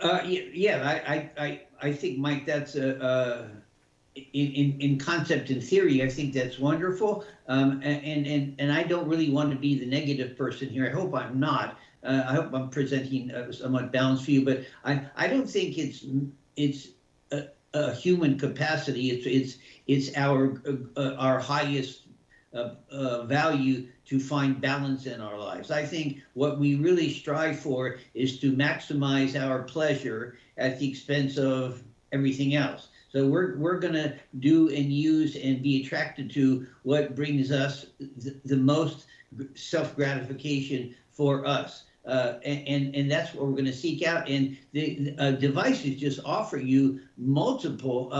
I think, Mike, that's in concept and theory. I think that's wonderful, and I don't really want to be the negative person here. I hope I'm not. I hope I'm presenting a somewhat balanced view, but I don't think it's a human capacity. It's our highest value to find balance in our lives. I think what we really strive for is to maximize our pleasure at the expense of everything else. So we're going to do and use and be attracted to what brings us the most self-gratification for us. And that's what we're going to seek out. And the devices just offer you multiple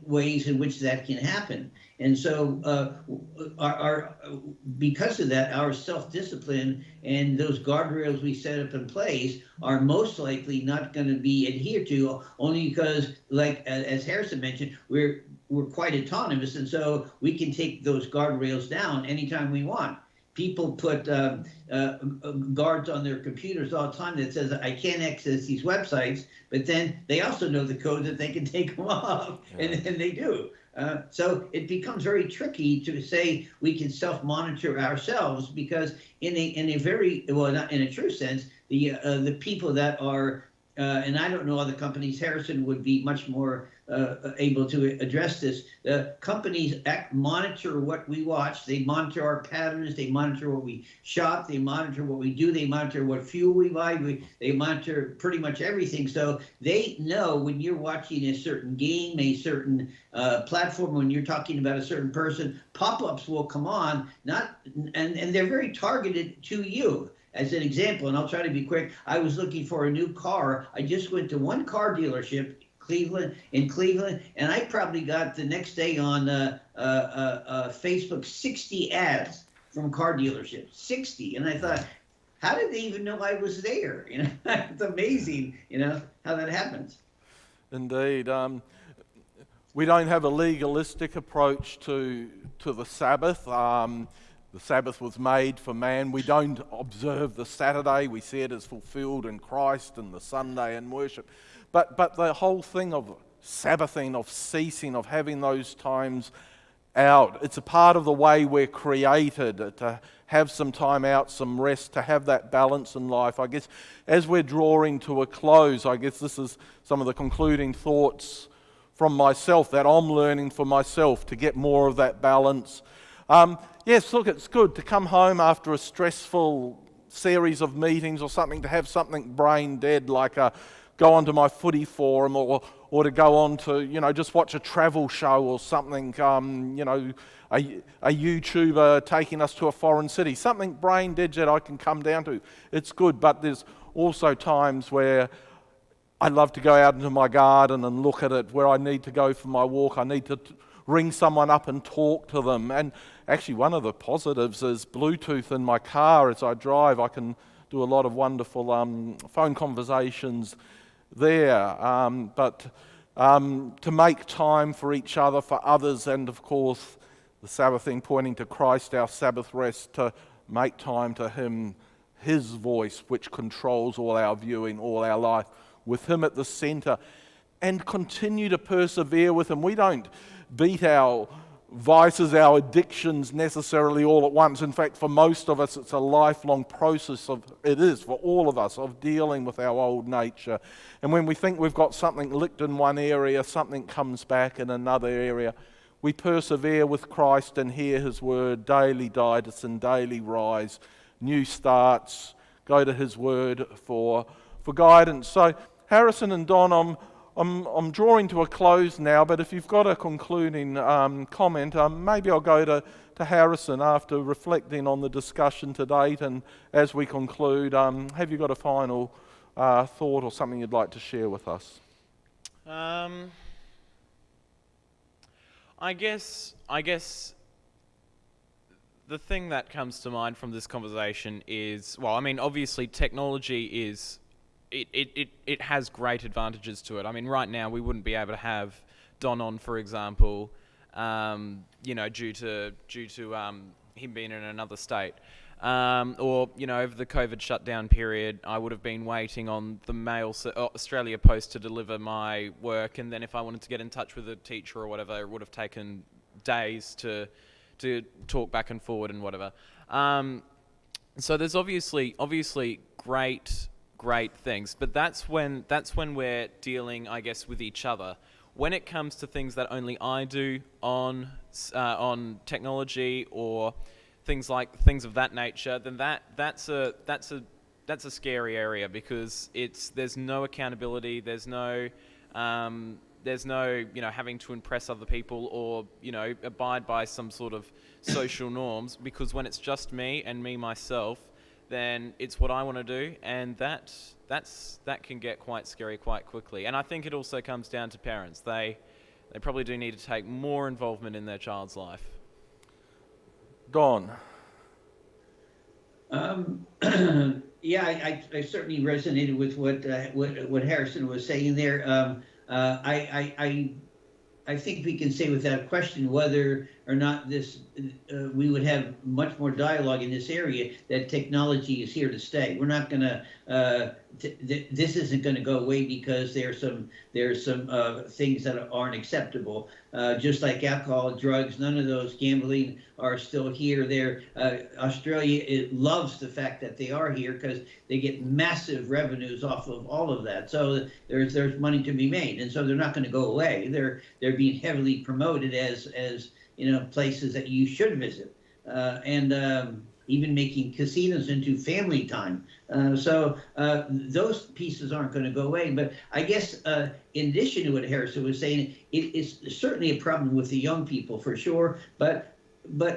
ways in which that can happen. And so because of that, our self-discipline and those guardrails we set up in place are most likely not going to be adhered to, only because, like as Harrison mentioned, we're quite autonomous, and so we can take those guardrails down anytime we want. People put guards on their computers all the time that says, I can't access these websites, but then they also know the code that they can take them off, and they do. So it becomes very tricky to say we can self-monitor ourselves, because in a very, well, not in a true sense, the people that are and I don't know other companies. Harrison would be much more able to address this. The companies monitor what we watch. They monitor our patterns. They monitor what we shop. They monitor what we do. They monitor what fuel we buy. They monitor pretty much everything. So they know when you're watching a certain game, a certain platform, when you're talking about a certain person, pop-ups will come on, and they're very targeted to you. As an example, and I'll try to be quick, I was looking for a new car. I just went to one car dealership, in Cleveland, and I probably got the next day on Facebook 60 ads from car dealerships, 60. And I thought, how did they even know I was there? It's amazing, how that happens. Indeed. We don't have a legalistic approach to the Sabbath. The Sabbath was made for man. We don't observe the Saturday. We see it as fulfilled in Christ, and the Sunday in worship. But the whole thing of Sabbathing, of ceasing, of having those times out, it's a part of the way we're created, to have some time out, some rest, to have that balance in life. I guess as we're drawing to a close, I guess this is some of the concluding thoughts from myself that I'm learning for myself to get more of that balance. Yes, look, it's good to come home after a stressful series of meetings or something, to have something brain dead, like go onto my footy forum, or to go on to, just watch a travel show or something, a YouTuber taking us to a foreign city, something brain dead that I can come down to. It's good, but there's also times where I love to go out into my garden and look at it, where I need to go for my walk. I need to ring someone up and talk to them. And actually, one of the positives is Bluetooth in my car as I drive. I can do a lot of wonderful phone conversations there. But to make time for each other, for others, and of course, the Sabbath thing pointing to Christ, our Sabbath rest, to make time to Him, His voice, which controls all our viewing, all our life, with Him at the center, and continue to persevere with Him. We don't beat our vices, our addictions necessarily all at once. In fact, for most of us, it's a lifelong process it is for all of us, of dealing with our old nature. And when we think we've got something licked in one area, something comes back in another area. We persevere with Christ and hear His word, daily diet and daily rise, new starts, go to His word for guidance. So, Harrison and Don, I'm drawing to a close now, but if you've got a concluding comment, maybe I'll go to Harrison after reflecting on the discussion to date, and as we conclude, have you got a final thought or something you'd like to share with us? I guess the thing that comes to mind from this conversation is, well, I mean, obviously technology is, it has great advantages to it. I mean, right now we wouldn't be able to have Don on, for example, due to him being in another state. Or, over the COVID shutdown period, I would have been waiting on the Australia Post to deliver my work, and then if I wanted to get in touch with a teacher or whatever, it would have taken days to talk back and forward and whatever. So there's obviously great things, but that's when we're dealing, I guess, with each other. When it comes to things that only I do on technology or things of that nature, then that's a scary area, because there's no accountability, there's no having to impress other people or abide by some sort of social norms, because when it's just me and me myself, then it's what I want to do, and that can get quite scary quite quickly. And I think it also comes down to parents. They probably do need to take more involvement in their child's life. Don. Yeah, I certainly resonated with what Harrison was saying there. I think we can say without question whether or not we would have much more dialogue in this area, that technology is here to stay. We're not going to this isn't going to go away because there's some things that aren't acceptable. Just like alcohol, drugs, none of those, gambling, are still here. Australia, it loves the fact that they are here because they get massive revenues off of all of that. So there's money to be made, and so they're not going to go away. They're being heavily promoted as places that you should visit, and even making casinos into family time. So those pieces aren't going to go away. But I guess in addition to what Harrison was saying, it is certainly a problem with the young people for sure. But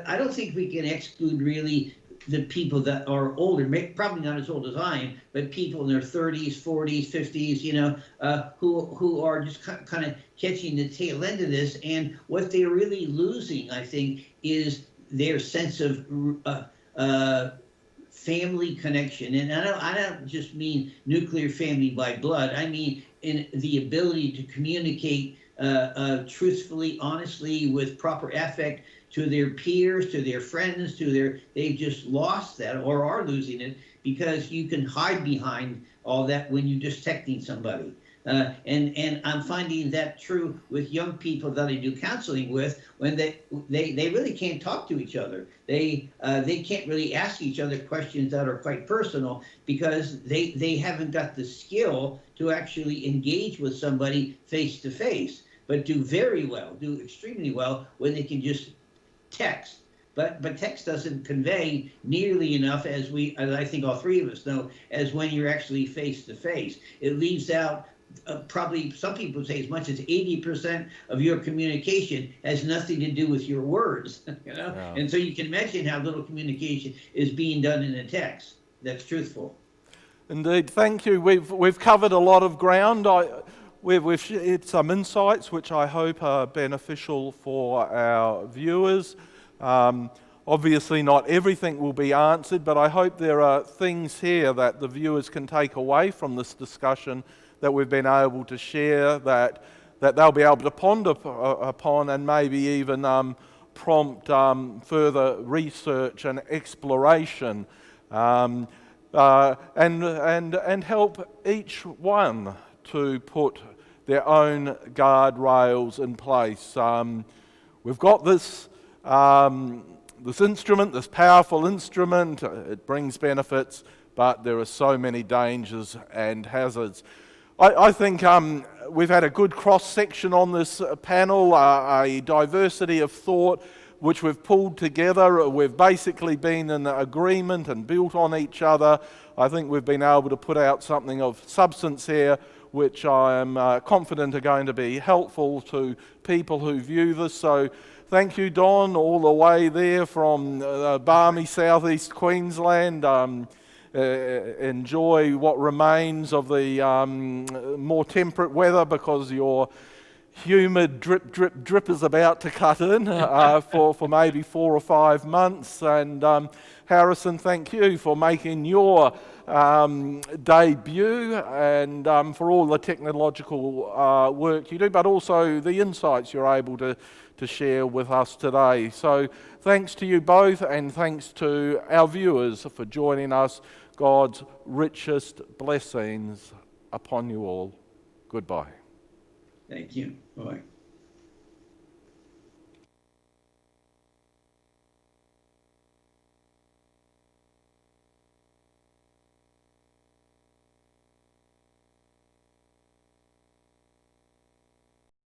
I don't think we can exclude really the people that are older, probably not as old as I am, but people in their 30s, 40s, 50s, who are just kind of catching the tail end of this. And what they're really losing, I think, is their sense of family connection. And I don't just mean nuclear family by blood. I mean in the ability to communicate truthfully, honestly, with proper affect to their peers, to their friends, they've just lost that or are losing it because you can hide behind all that when you're just texting somebody. And I'm finding that true with young people that I do counseling with, when they really can't talk to each other. They can't really ask each other questions that are quite personal because they haven't got the skill to actually engage with somebody face to face, but do extremely well when they can just text. But text doesn't convey nearly enough, as I think all three of us know, as when you're actually face to face. It leaves out probably, some people say, as much as 80% of your communication has nothing to do with your words. Yeah. And so you can imagine how little communication is being done in a text that's truthful. Indeed, thank you. We've covered a lot of ground. We've shared some insights which I hope are beneficial for our viewers. Obviously not everything will be answered, but I hope there are things here that the viewers can take away from this discussion that we've been able to share, that they'll be able to ponder upon and maybe even prompt further research and exploration, and help each one to put their own guardrails in place. We've got this instrument, this powerful instrument. It brings benefits, but there are so many dangers and hazards. I think we've had a good cross-section on this panel, a diversity of thought which we've pulled together. We've basically been in agreement and built on each other. I think we've been able to put out something of substance here, which I am confident are going to be helpful to people who view this. So thank you, Don, all the way there from balmy southeast Queensland. Enjoy what remains of the more temperate weather, because your humid drip is about to cut in for maybe 4 or 5 months. And Harrison, thank you for making your debut and for all the technological work you do, but also the insights you're able to share with us today. So thanks to you both, and thanks to our viewers for joining us. God's richest blessings upon you all. Goodbye. Thank you. Bye.